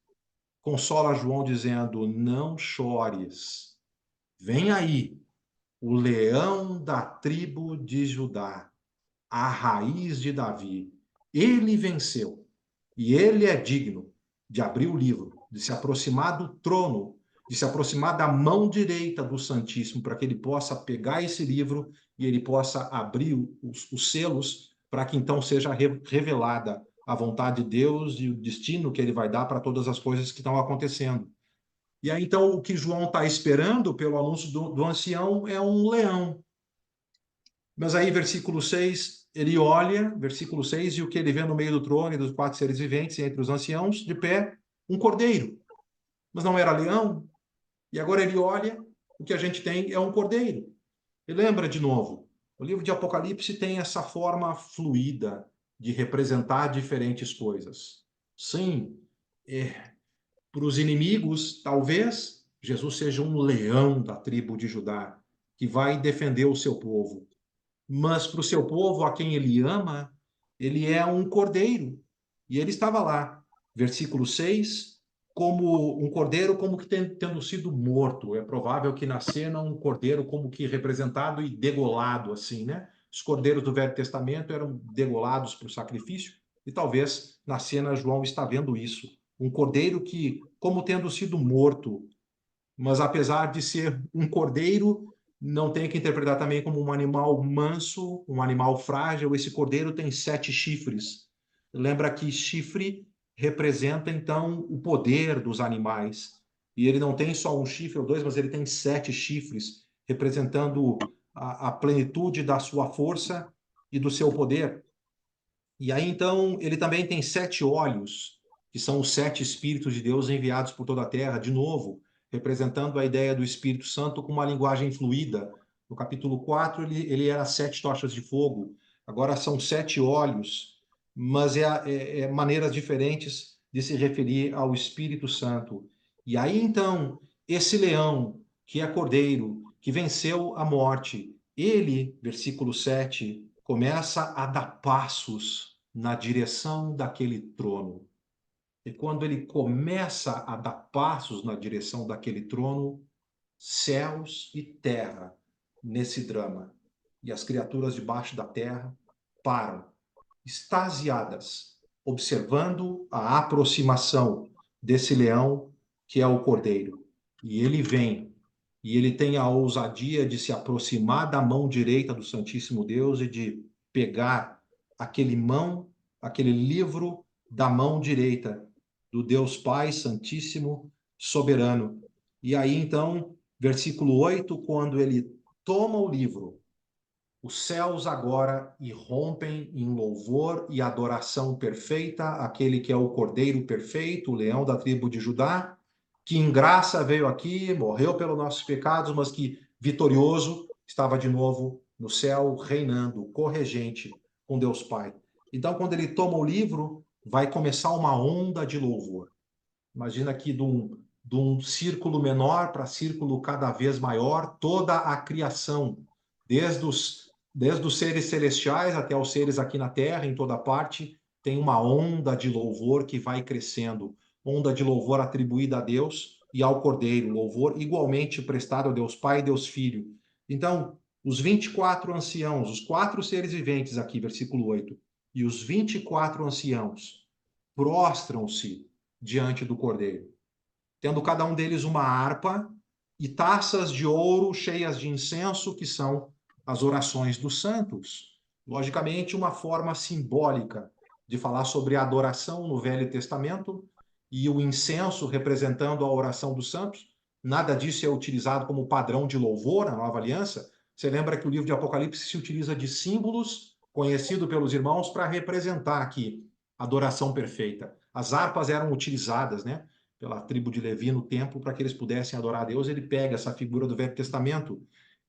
consola João dizendo: Não chores, vem aí o leão da tribo de Judá, a raiz de Davi. Ele venceu e ele é digno de abrir o livro, de se aproximar do trono, de se aproximar da mão direita do Santíssimo, para que ele possa pegar esse livro e ele possa abrir os selos, para que então seja revelada a vontade de Deus e o destino que ele vai dar para todas as coisas que estão acontecendo. E aí, então, o que João está esperando pelo anúncio do ancião é um leão. Mas aí, versículo 6, ele olha, versículo 6, e o que ele vê no meio do trono e dos 4 seres viventes, entre os anciãos, de pé, um cordeiro. Mas não era leão. E agora ele olha, o que a gente tem é um cordeiro. E lembra de novo, o livro de Apocalipse tem essa forma fluida de representar diferentes coisas. Sim, para os inimigos, talvez Jesus seja um leão da tribo de Judá, que vai defender o seu povo. Mas para o seu povo, a quem ele ama, ele é um cordeiro. E ele estava lá, versículo 6, como um cordeiro como que tendo sido morto. É provável que na cena um cordeiro como que representado e degolado, assim, né? Os cordeiros do Velho Testamento eram degolados para o sacrifício, e talvez na cena João está vendo isso. Um cordeiro que, como tendo sido morto, mas apesar de ser um cordeiro, não tem que interpretar também como um animal manso, um animal frágil. Esse cordeiro tem 7 chifres. Lembra que chifre representa, então, o poder dos animais. E ele não tem só um chifre ou dois, mas ele tem 7 chifres, representando a plenitude da sua força e do seu poder. E aí, então, ele também tem 7 olhos, que são os 7 Espíritos de Deus enviados por toda a terra, de novo, representando a ideia do Espírito Santo com uma linguagem fluida. No capítulo 4, ele era 7 tochas de fogo, agora são 7 olhos, mas é maneiras diferentes de se referir ao Espírito Santo. E aí, então, esse leão, que é cordeiro, que venceu a morte, ele, versículo 7, começa a dar passos na direção daquele trono. E quando ele começa a dar passos na direção daquele trono, céus e terra nesse drama. E as criaturas debaixo da terra param, extasiadas, observando a aproximação desse leão que é o cordeiro. E ele vem, e ele tem a ousadia de se aproximar da mão direita do Santíssimo Deus e de pegar aquele livro da mão direita do Deus Pai Santíssimo Soberano. E aí, então, versículo 8, quando ele toma o livro, os céus agora irrompem em louvor e adoração perfeita àquele que é o Cordeiro perfeito, o leão da tribo de Judá, que em graça veio aqui, morreu pelos nossos pecados, mas que vitorioso estava de novo no céu, reinando, corregente com Deus Pai. Então, quando ele toma o livro, vai começar uma onda de louvor. Imagina aqui de um círculo menor para círculo cada vez maior, toda a criação, desde os seres celestiais até os seres aqui na Terra, em toda parte, tem uma onda de louvor que vai crescendo, onda de louvor atribuída a Deus e ao Cordeiro, louvor igualmente prestado a Deus Pai e Deus Filho. Então, os 24 anciãos, os 4 seres viventes aqui, versículo 8, e os 24 anciãos prostram-se diante do Cordeiro, tendo cada um deles uma harpa e taças de ouro cheias de incenso, que são as orações dos santos. Logicamente, uma forma simbólica de falar sobre a adoração no Velho Testamento e o incenso representando a oração dos santos. Nada disso é utilizado como padrão de louvor na Nova Aliança. Você lembra que o livro de Apocalipse se utiliza de símbolos conhecidos pelos irmãos para representar aqui a adoração perfeita. As harpas eram utilizadas, né, pela tribo de Levi no templo para que eles pudessem adorar a Deus. Ele pega essa figura do Velho Testamento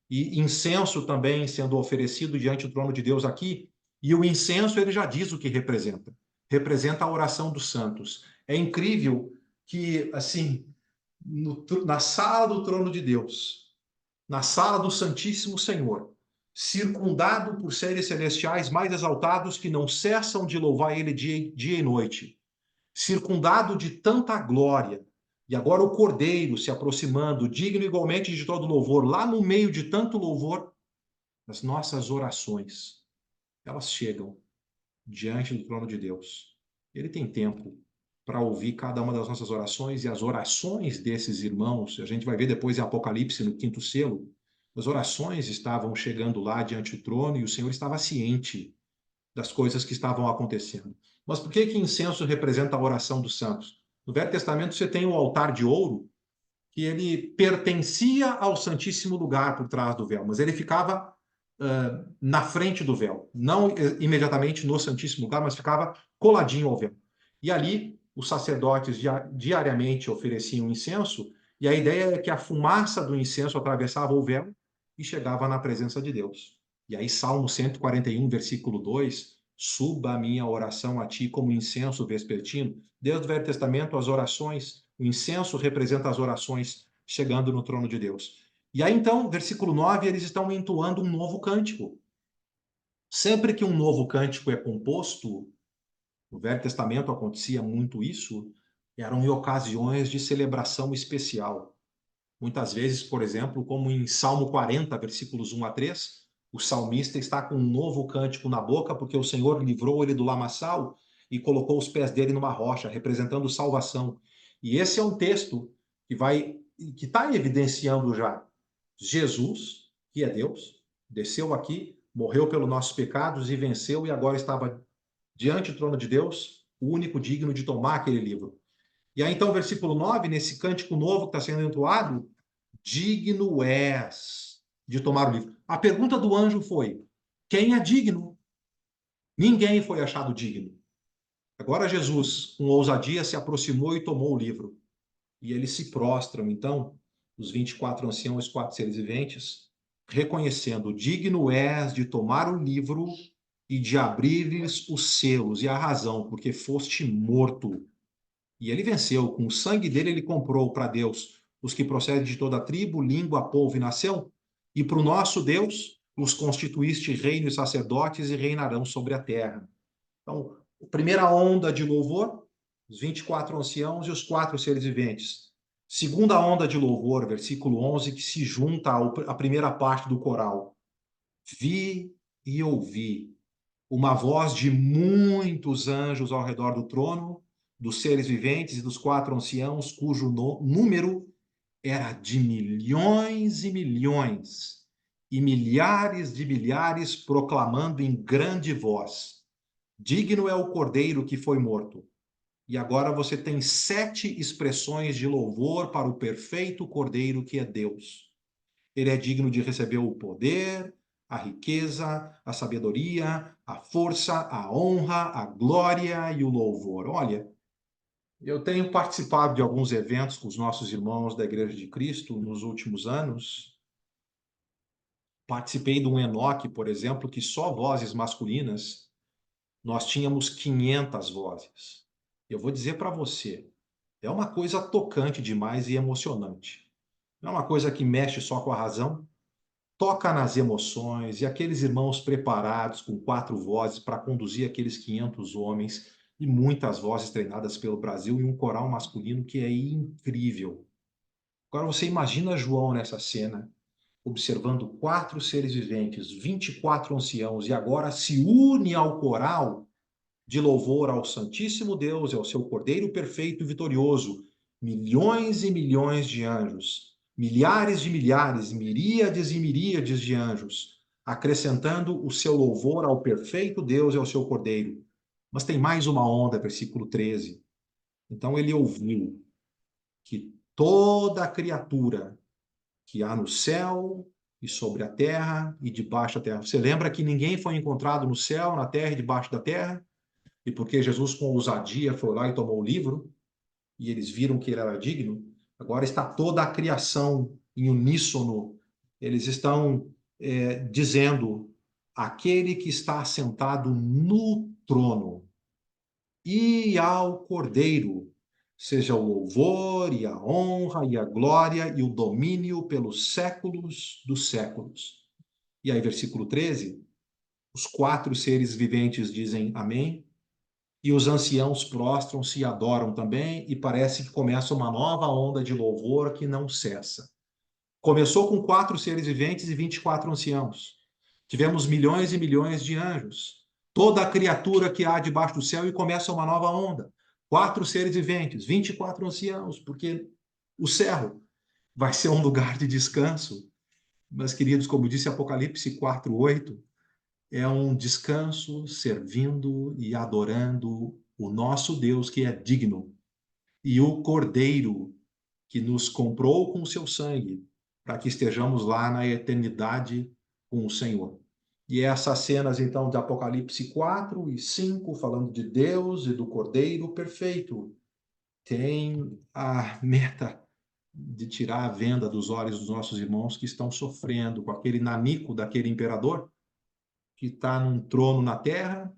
e incenso também sendo oferecido diante do trono de Deus aqui. E o incenso, ele já diz o que representa. Representa a oração dos santos. É incrível que, assim, na sala do trono de Deus, na sala do Santíssimo Senhor, circundado por seres celestiais mais exaltados que não cessam de louvar ele dia e noite, circundado de tanta glória, e agora o Cordeiro se aproximando, digno igualmente de todo louvor, lá no meio de tanto louvor, as nossas orações, elas chegam diante do trono de Deus. Ele tem tempo para ouvir cada uma das nossas orações, e as orações desses irmãos, a gente vai ver depois em Apocalipse, no 5º selo, as orações estavam chegando lá diante do trono e o Senhor estava ciente das coisas que estavam acontecendo. Mas por que incenso representa a oração dos santos? No Velho Testamento você tem o altar de ouro, que ele pertencia ao Santíssimo Lugar por trás do véu, mas ele ficava na frente do véu, não imediatamente no Santíssimo Lugar, mas ficava coladinho ao véu. E ali os sacerdotes diariamente ofereciam incenso, e a ideia é que a fumaça do incenso atravessava o véu e chegava na presença de Deus. E aí Salmo 141, versículo 2, suba a minha oração a ti como incenso vespertino. Desde o Velho Testamento, as orações, o incenso representa as orações chegando no trono de Deus. E aí, então, versículo 9, eles estão entoando um novo cântico. Sempre que um novo cântico é composto, no Velho Testamento acontecia muito isso, eram em ocasiões de celebração especial. Muitas vezes, por exemplo, como em Salmo 40, versículos 1 a 3, o salmista está com um novo cântico na boca, porque o Senhor livrou ele do lamaçal e colocou os pés dele numa rocha, representando salvação. E esse é um texto que está evidenciando já Jesus que é Deus, desceu aqui, morreu pelos nossos pecados e venceu, e agora estava diante do trono de Deus, o único digno de tomar aquele livro. E aí, então, versículo 9, nesse cântico novo que está sendo entoado, digno és de tomar o livro. A pergunta do anjo foi: quem é digno? Ninguém foi achado digno. Agora Jesus, com ousadia, se aproximou e tomou o livro. E eles se prostram, então, os 24 anciãos e os 4 seres viventes, reconhecendo: digno és de tomar o livro e de abrir-lhes os selos. E a razão, porque foste morto. E ele venceu. Com o sangue dele, ele comprou para Deus os que procedem de toda tribo, língua, povo e nação. E para o nosso Deus, os constituíste reino e sacerdotes e reinarão sobre a terra. Então, a primeira onda de louvor, os 24 anciãos e os 4 seres viventes. Segunda onda de louvor, versículo 11, que se junta à primeira parte do coral. Vi e ouvi uma voz de muitos anjos ao redor do trono, dos seres viventes e dos 4 anciãos, cujo número era de milhões e milhares de milhares, proclamando em grande voz: digno é o cordeiro que foi morto. E agora você tem 7 expressões de louvor para o perfeito cordeiro que é Deus. Ele é digno de receber o poder, a riqueza, a sabedoria, a força, a honra, a glória e o louvor. Olha, eu tenho participado de alguns eventos com os nossos irmãos da Igreja de Cristo nos últimos anos. Participei de um Enoque, por exemplo, que só vozes masculinas, nós tínhamos 500 vozes. Eu vou dizer para você, é uma coisa tocante demais e emocionante. Não é uma coisa que mexe só com a razão, toca nas emoções, e aqueles irmãos preparados com 4 vozes para conduzir aqueles 500 homens, e muitas vozes treinadas pelo Brasil, e um coral masculino que é incrível. Agora você imagina João nessa cena, observando 4 seres viventes, 24 anciãos, e agora se une ao coral de louvor ao Santíssimo Deus e ao seu Cordeiro perfeito e vitorioso, milhões e milhões de anjos, milhares de milhares, miríades e miríades de anjos, acrescentando o seu louvor ao perfeito Deus e ao seu Cordeiro. Mas tem mais uma onda, versículo 13. Então ele ouviu que toda criatura que há no céu e sobre a terra e debaixo da terra. Você lembra que ninguém foi encontrado no céu, na terra e debaixo da terra? E porque Jesus, com ousadia, foi lá e tomou o livro, e eles viram que ele era digno, agora está toda a criação em uníssono. Eles estão dizendo: aquele que está assentado no trono e ao Cordeiro, seja o louvor e a honra e a glória e o domínio pelos séculos dos séculos. E aí, versículo 13, os 4 seres viventes dizem amém, e os anciãos prostram-se e adoram também, e parece que começa uma nova onda de louvor que não cessa. Começou com 4 seres viventes e 24 anciãos. Tivemos milhões e milhões de anjos. Toda a criatura que há debaixo do céu, e começa uma nova onda. 4 seres viventes, 24 anciãos, porque o céu vai ser um lugar de descanso. Mas, queridos, como disse Apocalipse 4:8, é um descanso servindo e adorando o nosso Deus que é digno, e o Cordeiro que nos comprou com o seu sangue, para que estejamos lá na eternidade com o Senhor. E essas cenas, então, de Apocalipse 4 e 5, falando de Deus e do Cordeiro perfeito, tem a meta de tirar a venda dos olhos dos nossos irmãos que estão sofrendo com aquele nanico daquele imperador, que está num trono na terra,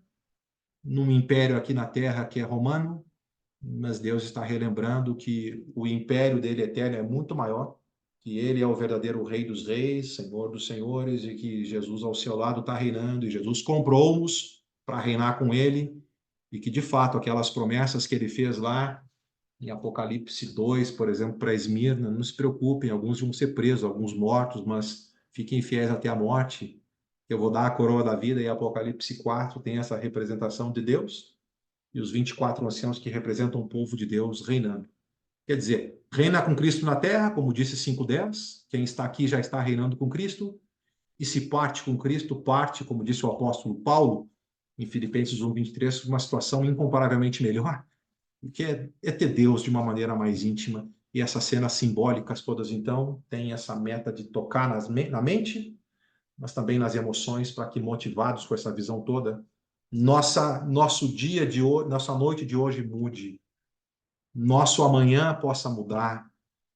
num império aqui na terra que é romano, mas Deus está relembrando que o império dele eterno é muito maior, que ele é o verdadeiro Rei dos Reis, Senhor dos Senhores, e que Jesus ao seu lado está reinando, e Jesus comprou-nos para reinar com ele, e que de fato aquelas promessas que ele fez lá em Apocalipse 2, por exemplo, para Esmirna, não se preocupem, alguns vão ser presos, alguns mortos, mas fiquem fiéis até a morte, eu vou dar a coroa da vida. E Apocalipse 4 tem essa representação de Deus e os 24 anciãos que representam o povo de Deus reinando. Quer dizer, reina com Cristo na terra, como disse 5:10, quem está aqui já está reinando com Cristo, E se parte com Cristo, parte, como disse o apóstolo Paulo, em Filipenses 1:23, uma situação incomparavelmente melhor, que é ter Deus de uma maneira mais íntima. E essas cenas simbólicas todas, então, têm essa meta de tocar na mente, mas também nas emoções, para que, motivados com essa visão toda, nosso dia de hoje, nossa noite de hoje mude, nosso amanhã possa mudar,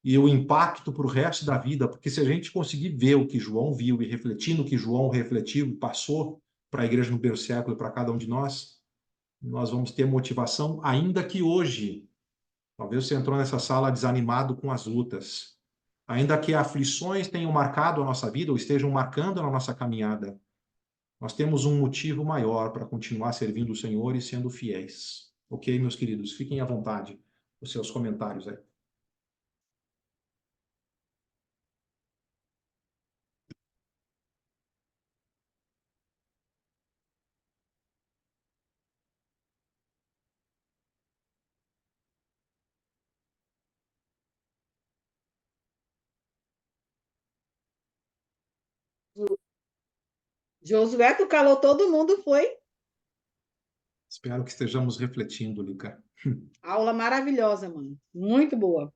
e o impacto para o resto da vida, porque se a gente conseguir ver o que João viu e refletir no que João refletiu e passou para a igreja no primeiro século e para cada um de nós vamos ter motivação, ainda que hoje, talvez você entrou nessa sala desanimado com as lutas, ainda que aflições tenham marcado a nossa vida ou estejam marcando a nossa caminhada, nós temos um motivo maior para continuar servindo o Senhor e sendo fiéis. Ok, meus queridos? Fiquem à vontade, os seus comentários aí. Josué, tu calou todo mundo, foi? Espero que estejamos refletindo, Lica. Aula maravilhosa, mano. Muito boa.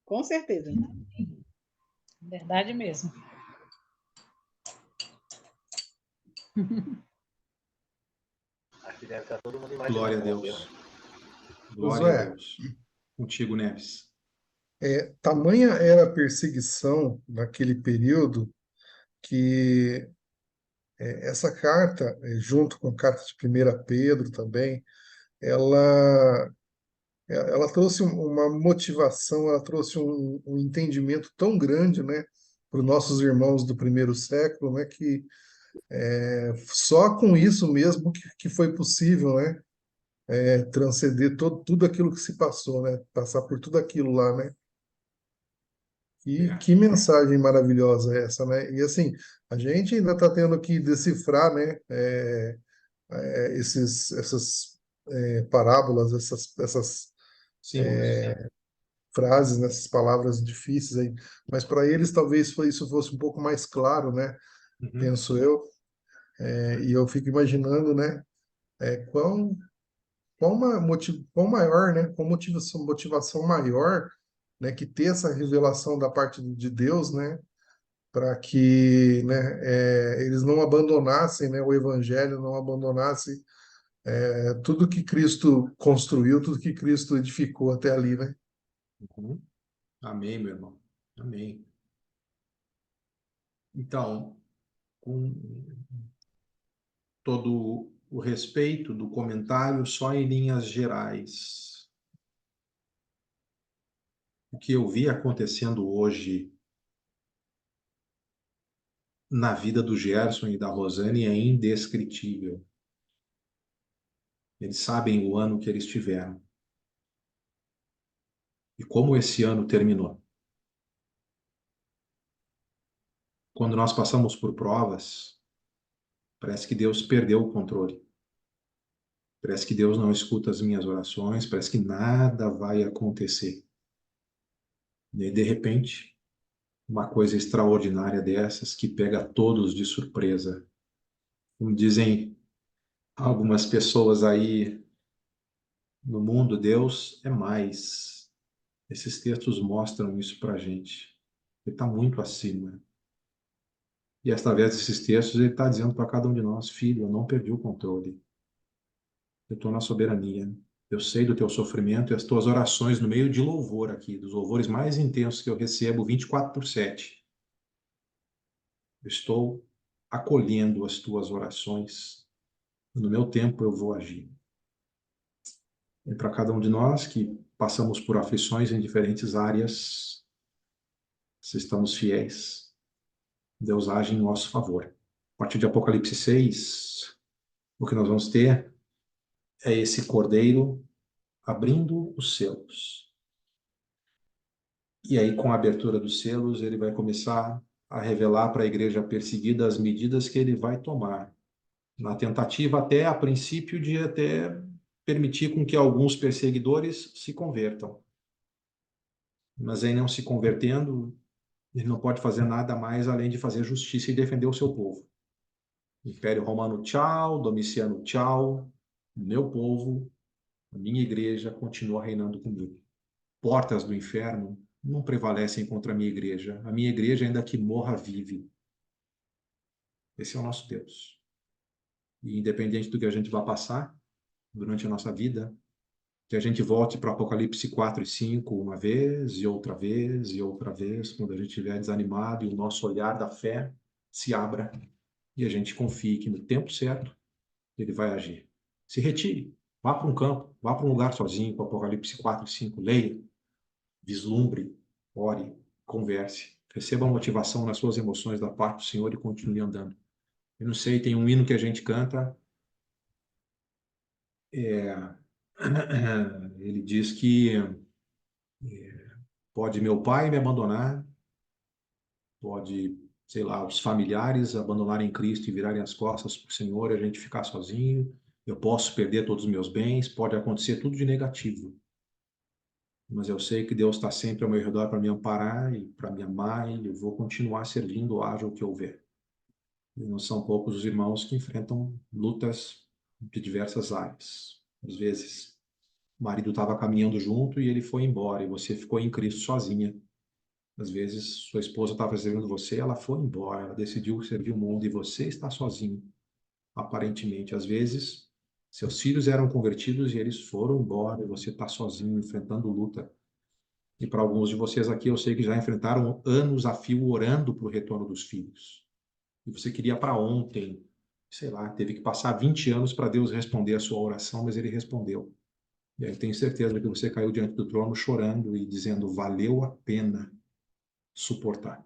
Com certeza. Verdade mesmo. Aqui deve estar todo mundo imaginando. Glória a Deus. Glória Josué, a Deus. Contigo, Neves. tamanha era a perseguição naquele período que essa carta, junto com a carta de 1 Pedro também, ela, ela trouxe uma motivação, ela trouxe um entendimento tão grande, né, para os nossos irmãos do primeiro século, né, que só com isso mesmo que foi possível, né, transcender tudo aquilo que se passou, né, passar por tudo aquilo lá, né. Que mensagem maravilhosa é essa, né? E assim, a gente ainda está tendo que decifrar, né? Essas parábolas, essas Símbolos. frases, né? Essas palavras difíceis aí. Mas para eles talvez isso fosse um pouco mais claro, né? Uhum. Penso eu. E eu fico imaginando, né? Quão, quão maior, né? Quão motivação maior, né? Que ter essa revelação da parte de Deus, né? Para que, né, eles não abandonassem, né, o evangelho, não abandonassem tudo que Cristo construiu, tudo que Cristo edificou até ali, né? Uhum. Amém, meu irmão. Amém. Então, com todo o respeito do comentário, só em linhas gerais, o que eu vi acontecendo hoje na vida do Gerson e da Rosane é indescritível. Eles sabem o ano que eles tiveram e como esse ano terminou. Quando nós passamos por provas, parece que Deus perdeu o controle. Parece que Deus não escuta as minhas orações, parece que nada vai acontecer. E aí, de repente, uma coisa extraordinária dessas que pega todos de surpresa. Como dizem algumas pessoas aí no mundo, Deus é mais. Esses textos mostram isso para a gente. Ele está muito acima. E através desses textos ele está dizendo para cada um de nós, filho, eu não perdi o controle. Eu estou na soberania. Eu sei do teu sofrimento e as tuas orações no meio de louvor aqui, dos louvores mais intensos que eu recebo 24/7. Eu estou acolhendo as tuas orações. No meu tempo eu vou agir. E para cada um de nós que passamos por aflições em diferentes áreas, se estamos fiéis, Deus age em nosso favor. A partir de Apocalipse 6, o que nós vamos ter é esse cordeiro abrindo os selos. E aí, com a abertura dos selos, ele vai começar a revelar para a igreja perseguida as medidas que ele vai tomar, na tentativa até, a princípio, de até permitir com que alguns perseguidores se convertam. Mas aí, não se convertendo, Ele não pode fazer nada mais além de fazer justiça e defender o seu povo. Império Romano, tchau. Domiciano, tchau. Meu povo, a minha igreja continua reinando comigo. Portas do inferno não prevalecem contra a minha igreja. A minha igreja, ainda que morra, vive. Esse é o nosso Deus. E independente do que a gente vai passar durante a nossa vida, que a gente volte para Apocalipse 4 e 5 uma vez, e outra vez, e outra vez, quando a gente estiver desanimado e o nosso olhar da fé se abra e a gente confie que no tempo certo ele vai agir. Se retire, vá para um campo, vá para um lugar sozinho, com Apocalipse 4 e 5, leia, vislumbre, ore, converse, receba motivação nas suas emoções da parte do Senhor e continue andando. Eu não sei, tem um hino que a gente canta, ele diz que pode meu pai me abandonar, pode, sei lá, os familiares abandonarem Cristo e virarem as costas para o Senhor e a gente ficar sozinho, eu posso perder todos os meus bens, pode acontecer tudo de negativo. Mas eu sei que Deus está sempre ao meu redor para me amparar e para me amar e eu vou continuar servindo, haja o que houver. E não são poucos os irmãos que enfrentam lutas de diversas áreas. Às vezes, o marido estava caminhando junto e ele foi embora e você ficou em Cristo sozinha. Às vezes, sua esposa estava servindo você, ela foi embora, ela decidiu servir o mundo e você está sozinho, aparentemente. Às vezes, seus filhos eram convertidos e eles foram embora e você está sozinho, enfrentando luta. E para alguns de vocês aqui, eu sei que já enfrentaram anos a fio orando para o retorno dos filhos. E você queria para ontem, sei lá, teve que passar 20 anos para Deus responder a sua oração, mas ele respondeu. E aí eu tenho certeza que você caiu diante do trono chorando e dizendo, valeu a pena suportar.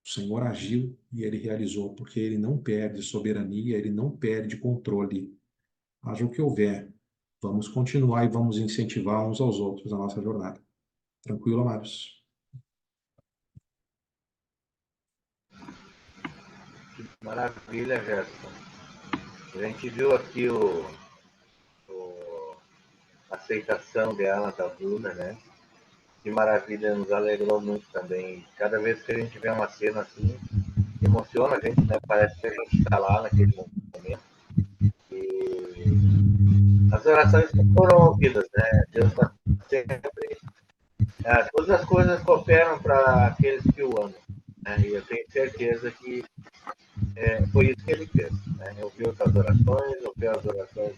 O Senhor agiu e ele realizou, porque ele não perde soberania, ele não perde controle. Haja o que houver, vamos continuar e vamos incentivar uns aos outros na nossa jornada. Tranquilo, amados? Maravilha, Gerson. A gente viu aqui a aceitação dela, da Bruna, né? Que maravilha, nos alegrou muito também. Cada vez que a gente vê uma cena assim, emociona a gente, né? Parece que a gente está lá naquele momento. E as orações que foram ouvidas, né? Deus está sempre. Todas as coisas cooperam para aqueles que o amam. Né? E eu tenho certeza que foi isso que ele fez. Né? Ouviu as orações, ouviu as orações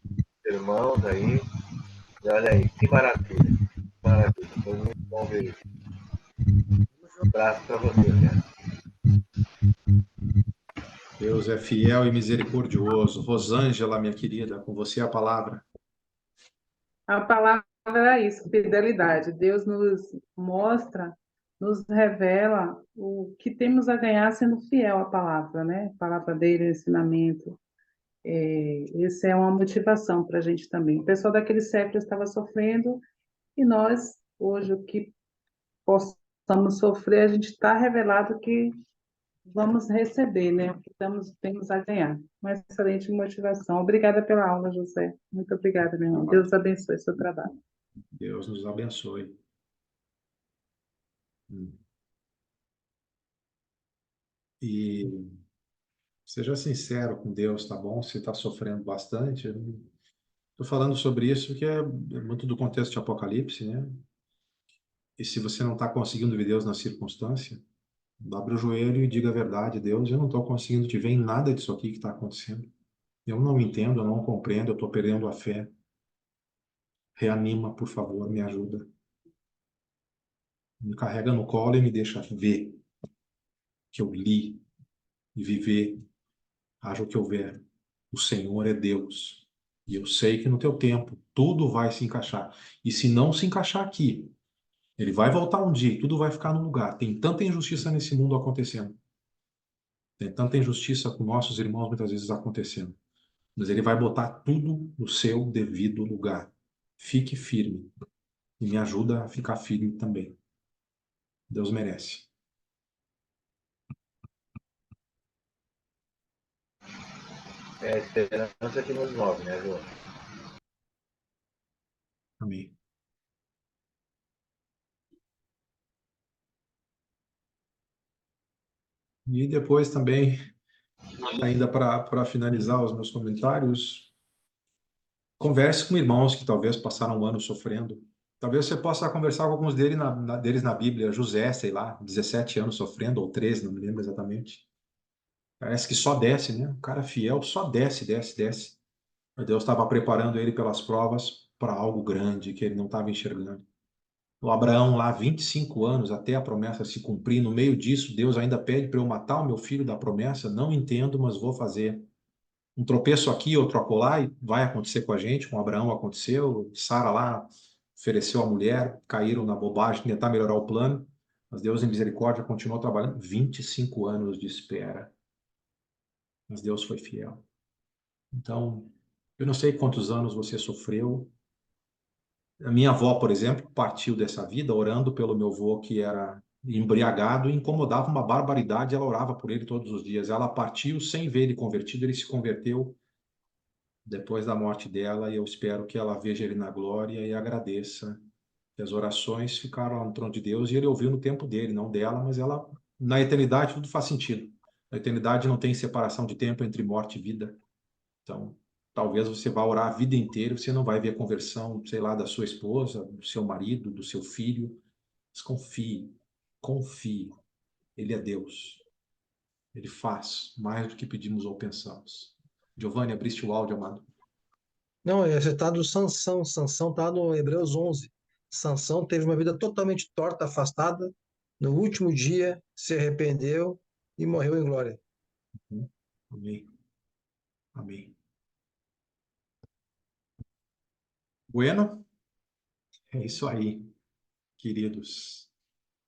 dos irmãos aí. E olha aí, que maravilha. Que maravilha. Foi muito bom ver isso. Um abraço para você, né? Deus é fiel e misericordioso. Rosângela, minha querida, com você a palavra. A palavra era isso, fidelidade. Deus nos mostra, nos revela o que temos a ganhar sendo fiel à palavra, né? A palavra dele, o ensinamento. Essa é uma motivação para a gente também. O pessoal daquele século estava sofrendo e nós, hoje, o que possamos sofrer, a gente está revelado que vamos receber, né? O que temos a ganhar. Uma excelente motivação. Obrigada pela aula, José. Muito obrigada, meu irmão. Deus abençoe o seu trabalho. Deus nos abençoe. E seja sincero com Deus, tá bom? Se está sofrendo bastante. Estou falando sobre isso que é muito do contexto de Apocalipse, né? E se você não está conseguindo ver Deus na circunstância, dobre o joelho e diga a verdade, Deus, eu não estou conseguindo te ver em nada disso aqui que está acontecendo. Eu não entendo, eu não compreendo, eu estou perdendo a fé. Reanima, por favor, me ajuda. Me carrega no colo e me deixa ver que eu li e viver, haja o que houver. O Senhor é Deus. E eu sei que no teu tempo tudo vai se encaixar. E se não se encaixar aqui, ele vai voltar um dia e tudo vai ficar no lugar. Tem tanta injustiça nesse mundo acontecendo. Tem tanta injustiça com nossos irmãos muitas vezes acontecendo. Mas ele vai botar tudo no seu devido lugar. Fique firme. E me ajuda a ficar firme também. Deus merece. É a esperança que nos move, né, João? Amém. E depois também, ainda para finalizar os meus comentários, converse com irmãos que talvez passaram um ano sofrendo. Talvez você possa conversar com alguns deles na Bíblia. José, sei lá, 17 anos sofrendo, ou 13, não me lembro exatamente. Parece que só desce, né? O cara fiel só desce, desce, desce. Mas Deus estava preparando ele pelas provas para algo grande que ele não estava enxergando. O Abraão lá, 25 anos até a promessa se cumprir, no meio disso, Deus ainda pede para eu matar o meu filho da promessa. Não entendo, mas vou fazer. Um tropeço aqui, outro acolá, e vai acontecer com a gente. Com Abraão aconteceu. Sara lá ofereceu a mulher, caíram na bobagem, tentar melhorar o plano. Mas Deus, em misericórdia, continuou trabalhando. 25 anos de espera. Mas Deus foi fiel. Então, eu não sei quantos anos você sofreu. A minha avó, por exemplo, partiu dessa vida orando pelo meu avô que era embriagado e incomodava uma barbaridade. Ela orava por ele todos os dias. Ela partiu sem ver ele convertido. Ele se converteu depois da morte dela e eu espero que ela veja ele na glória e agradeça. Que as orações ficaram lá no trono de Deus e ele ouviu no tempo dele, não dela, mas ela, na eternidade, tudo faz sentido. Na eternidade não tem separação de tempo entre morte e vida. Então, talvez você vá orar a vida inteira, você não vai ver a conversão, sei lá, da sua esposa, do seu marido, do seu filho. Mas confie, confie. Ele é Deus. Ele faz mais do que pedimos ou pensamos. Giovanni, abriste o áudio, amado. Não, você está do Sansão. Sansão está no Hebreus 11. Sansão teve uma vida totalmente torta, afastada. No último dia, se arrependeu e morreu em glória. Amém. Amém. Bueno? É isso aí, queridos.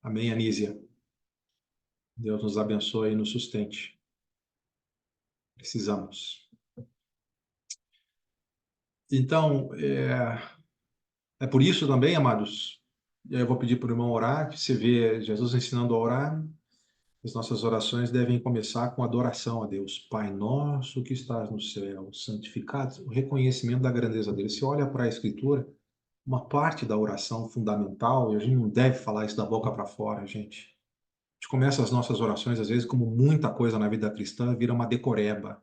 Amém, Anísia. Deus nos abençoe e nos sustente. Precisamos. Então, é por isso também, amados, eu vou pedir para o irmão orar, que você vê Jesus ensinando a orar. As nossas orações devem começar com adoração a Deus. Pai nosso que estás no céu, santificado, o reconhecimento da grandeza dele. Se olha para a Escritura, uma parte da oração fundamental, e a gente não deve falar isso da boca para fora, gente. A gente começa as nossas orações, às vezes, como muita coisa na vida cristã, vira uma decoreba.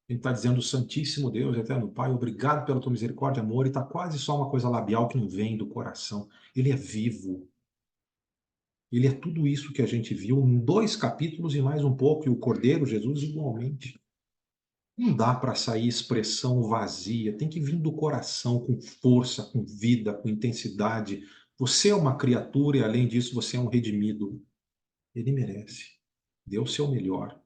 A gente está dizendo, Santíssimo Deus, Eterno Pai, obrigado pela tua misericórdia, amor, e está quase só uma coisa labial que não vem do coração. Ele é vivo. Ele é tudo isso que a gente viu em 2 capítulos e mais um pouco, e o Cordeiro, Jesus, igualmente. Não dá para sair expressão vazia, tem que vir do coração, com força, com vida, com intensidade. Você é uma criatura e, além disso, você é um redimido. Ele merece. Dê o seu melhor.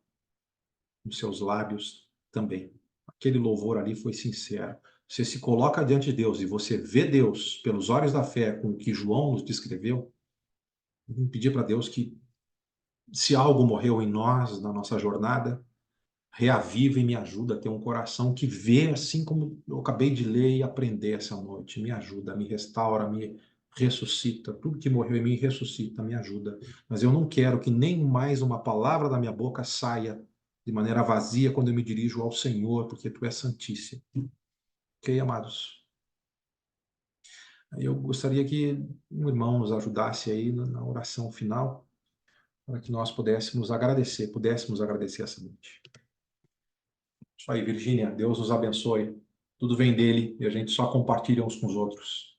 Nos seus lábios também. Aquele louvor ali foi sincero. Você se coloca diante de Deus e você vê Deus pelos olhos da fé, com o que João nos descreveu. Vamos pedir para Deus que, se algo morreu em nós, na nossa jornada, reaviva e me ajuda a ter um coração que vê, assim como eu acabei de ler e aprender essa noite. Me ajuda, me restaura, me ressuscita. Tudo que morreu em mim ressuscita, me ajuda. Mas eu não quero que nem mais uma palavra da minha boca saia de maneira vazia quando eu me dirijo ao Senhor, porque Tu és santíssimo. Ok, amados? Eu gostaria que um irmão nos ajudasse aí na oração final, para que nós pudéssemos agradecer essa noite. Isso aí, Virgínia. Deus nos abençoe. Tudo vem dele e a gente só compartilha uns com os outros.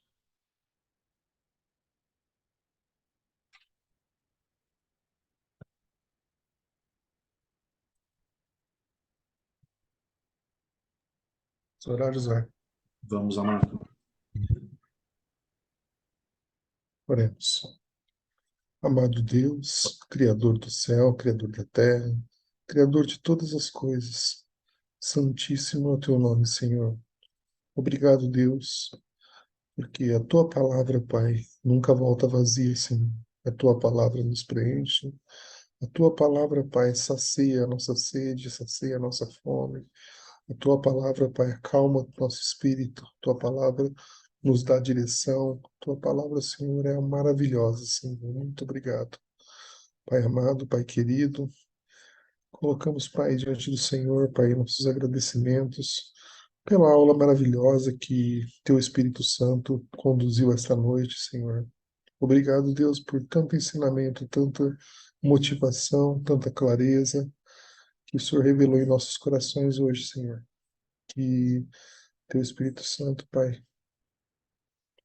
Orar, José. Vamos, amado. Oremos. Amado Deus, Criador do céu, Criador da terra, Criador de todas as coisas, santíssimo é o teu nome, Senhor. Obrigado, Deus, porque a tua palavra, Pai, nunca volta vazia, Senhor. A tua palavra nos preenche. A tua palavra, Pai, sacia a nossa sede, sacia a nossa fome. A tua palavra, Pai, acalma o nosso espírito. A tua palavra nos dá direção. A tua palavra, Senhor, é maravilhosa, Senhor. Muito obrigado. Pai amado, Pai querido, colocamos, Pai, diante do Senhor, Pai, nossos agradecimentos pela aula maravilhosa que Teu Espírito Santo conduziu esta noite, Senhor. Obrigado, Deus, por tanto ensinamento, tanta motivação, tanta clareza que o Senhor revelou em nossos corações hoje, Senhor. Que Teu Espírito Santo, Pai,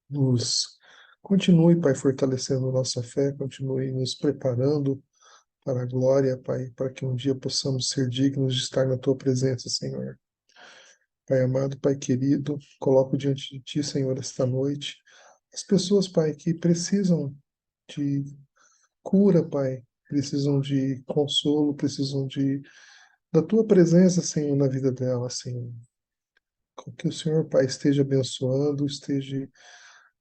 nos continue, Pai, fortalecendo nossa fé, continue nos preparando para a glória, Pai, para que um dia possamos ser dignos de estar na Tua presença, Senhor. Pai amado, Pai querido, coloco diante de Ti, Senhor, esta noite, as pessoas, Pai, que precisam de cura, Pai, precisam de consolo, precisam da Tua presença, Senhor, na vida delas, Senhor. Que o Senhor, Pai, esteja abençoando, esteja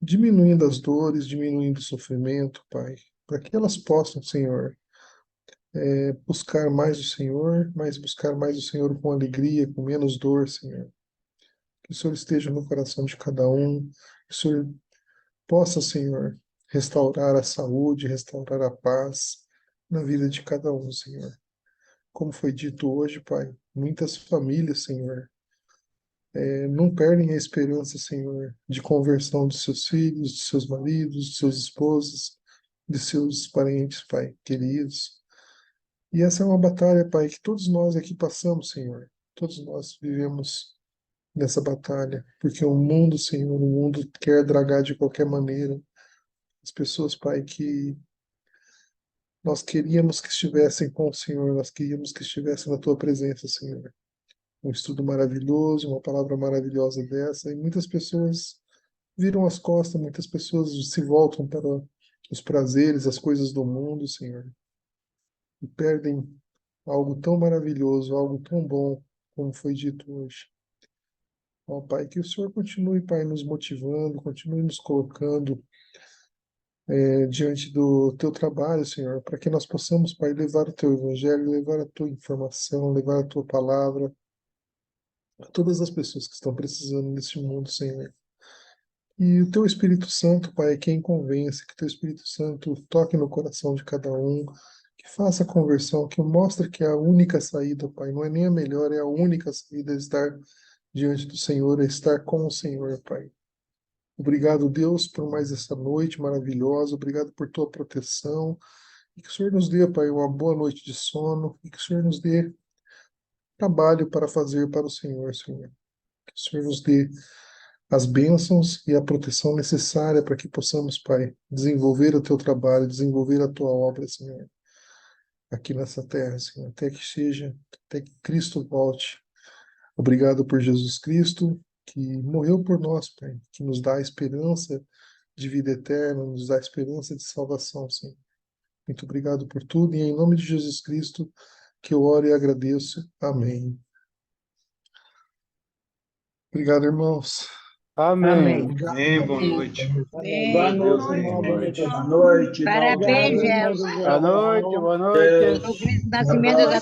diminuindo as dores, diminuindo o sofrimento, Pai, para que elas possam, Senhor, buscar mais o Senhor, mas buscar mais o Senhor com alegria, com menos dor, Senhor. Que o Senhor esteja no coração de cada um, que o Senhor possa, Senhor, restaurar a saúde, restaurar a paz na vida de cada um, Senhor. Como foi dito hoje, Pai, muitas famílias, Senhor, não perdem a esperança, Senhor, de conversão dos seus filhos, de seus maridos, de seus esposos, de seus parentes, Pai, queridos. E essa é uma batalha, Pai, que todos nós aqui passamos, Senhor. Todos nós vivemos nessa batalha, porque o mundo, Senhor, o mundo quer dragar de qualquer maneira. As pessoas, Pai, que nós queríamos que estivessem com o Senhor, nós queríamos que estivessem na Tua presença, Senhor. Um estudo maravilhoso, uma palavra maravilhosa dessa, e muitas pessoas viram as costas, muitas pessoas se voltam para os prazeres, as coisas do mundo, Senhor, e perdem algo tão maravilhoso, algo tão bom, como foi dito hoje. Ó Pai, que o Senhor continue, Pai, nos motivando, continue nos colocando diante do Teu trabalho, Senhor, para que nós possamos, Pai, levar o Teu Evangelho, levar a Tua informação, levar a Tua palavra a todas as pessoas que estão precisando neste mundo, Senhor. E o Teu Espírito Santo, Pai, é quem convence, que o Teu Espírito Santo toque no coração de cada um, que faça a conversão, que mostre que é a única saída, Pai, não é nem a melhor, é a única saída, é estar diante do Senhor, é estar com o Senhor, Pai. Obrigado, Deus, por mais essa noite maravilhosa, obrigado por Tua proteção, e que o Senhor nos dê, Pai, uma boa noite de sono, e que o Senhor nos dê trabalho para fazer para o Senhor, Senhor. Que o Senhor nos dê as bênçãos e a proteção necessária para que possamos, Pai, desenvolver o Teu trabalho, desenvolver a Tua obra, Senhor, aqui nessa terra, Senhor, até que Cristo volte. Obrigado por Jesus Cristo, que morreu por nós, Pai, que nos dá a esperança de vida eterna, nos dá a esperança de salvação, Senhor. Muito obrigado por tudo, e em nome de Jesus Cristo, que eu oro e agradeço. Amém. Obrigado, irmãos. Amém. Amém. Boa noite. Boa noite, irmão. Boa noite. Parabéns, Obrigado. Gelson. Boa noite, boa noite. Feliz nascimento da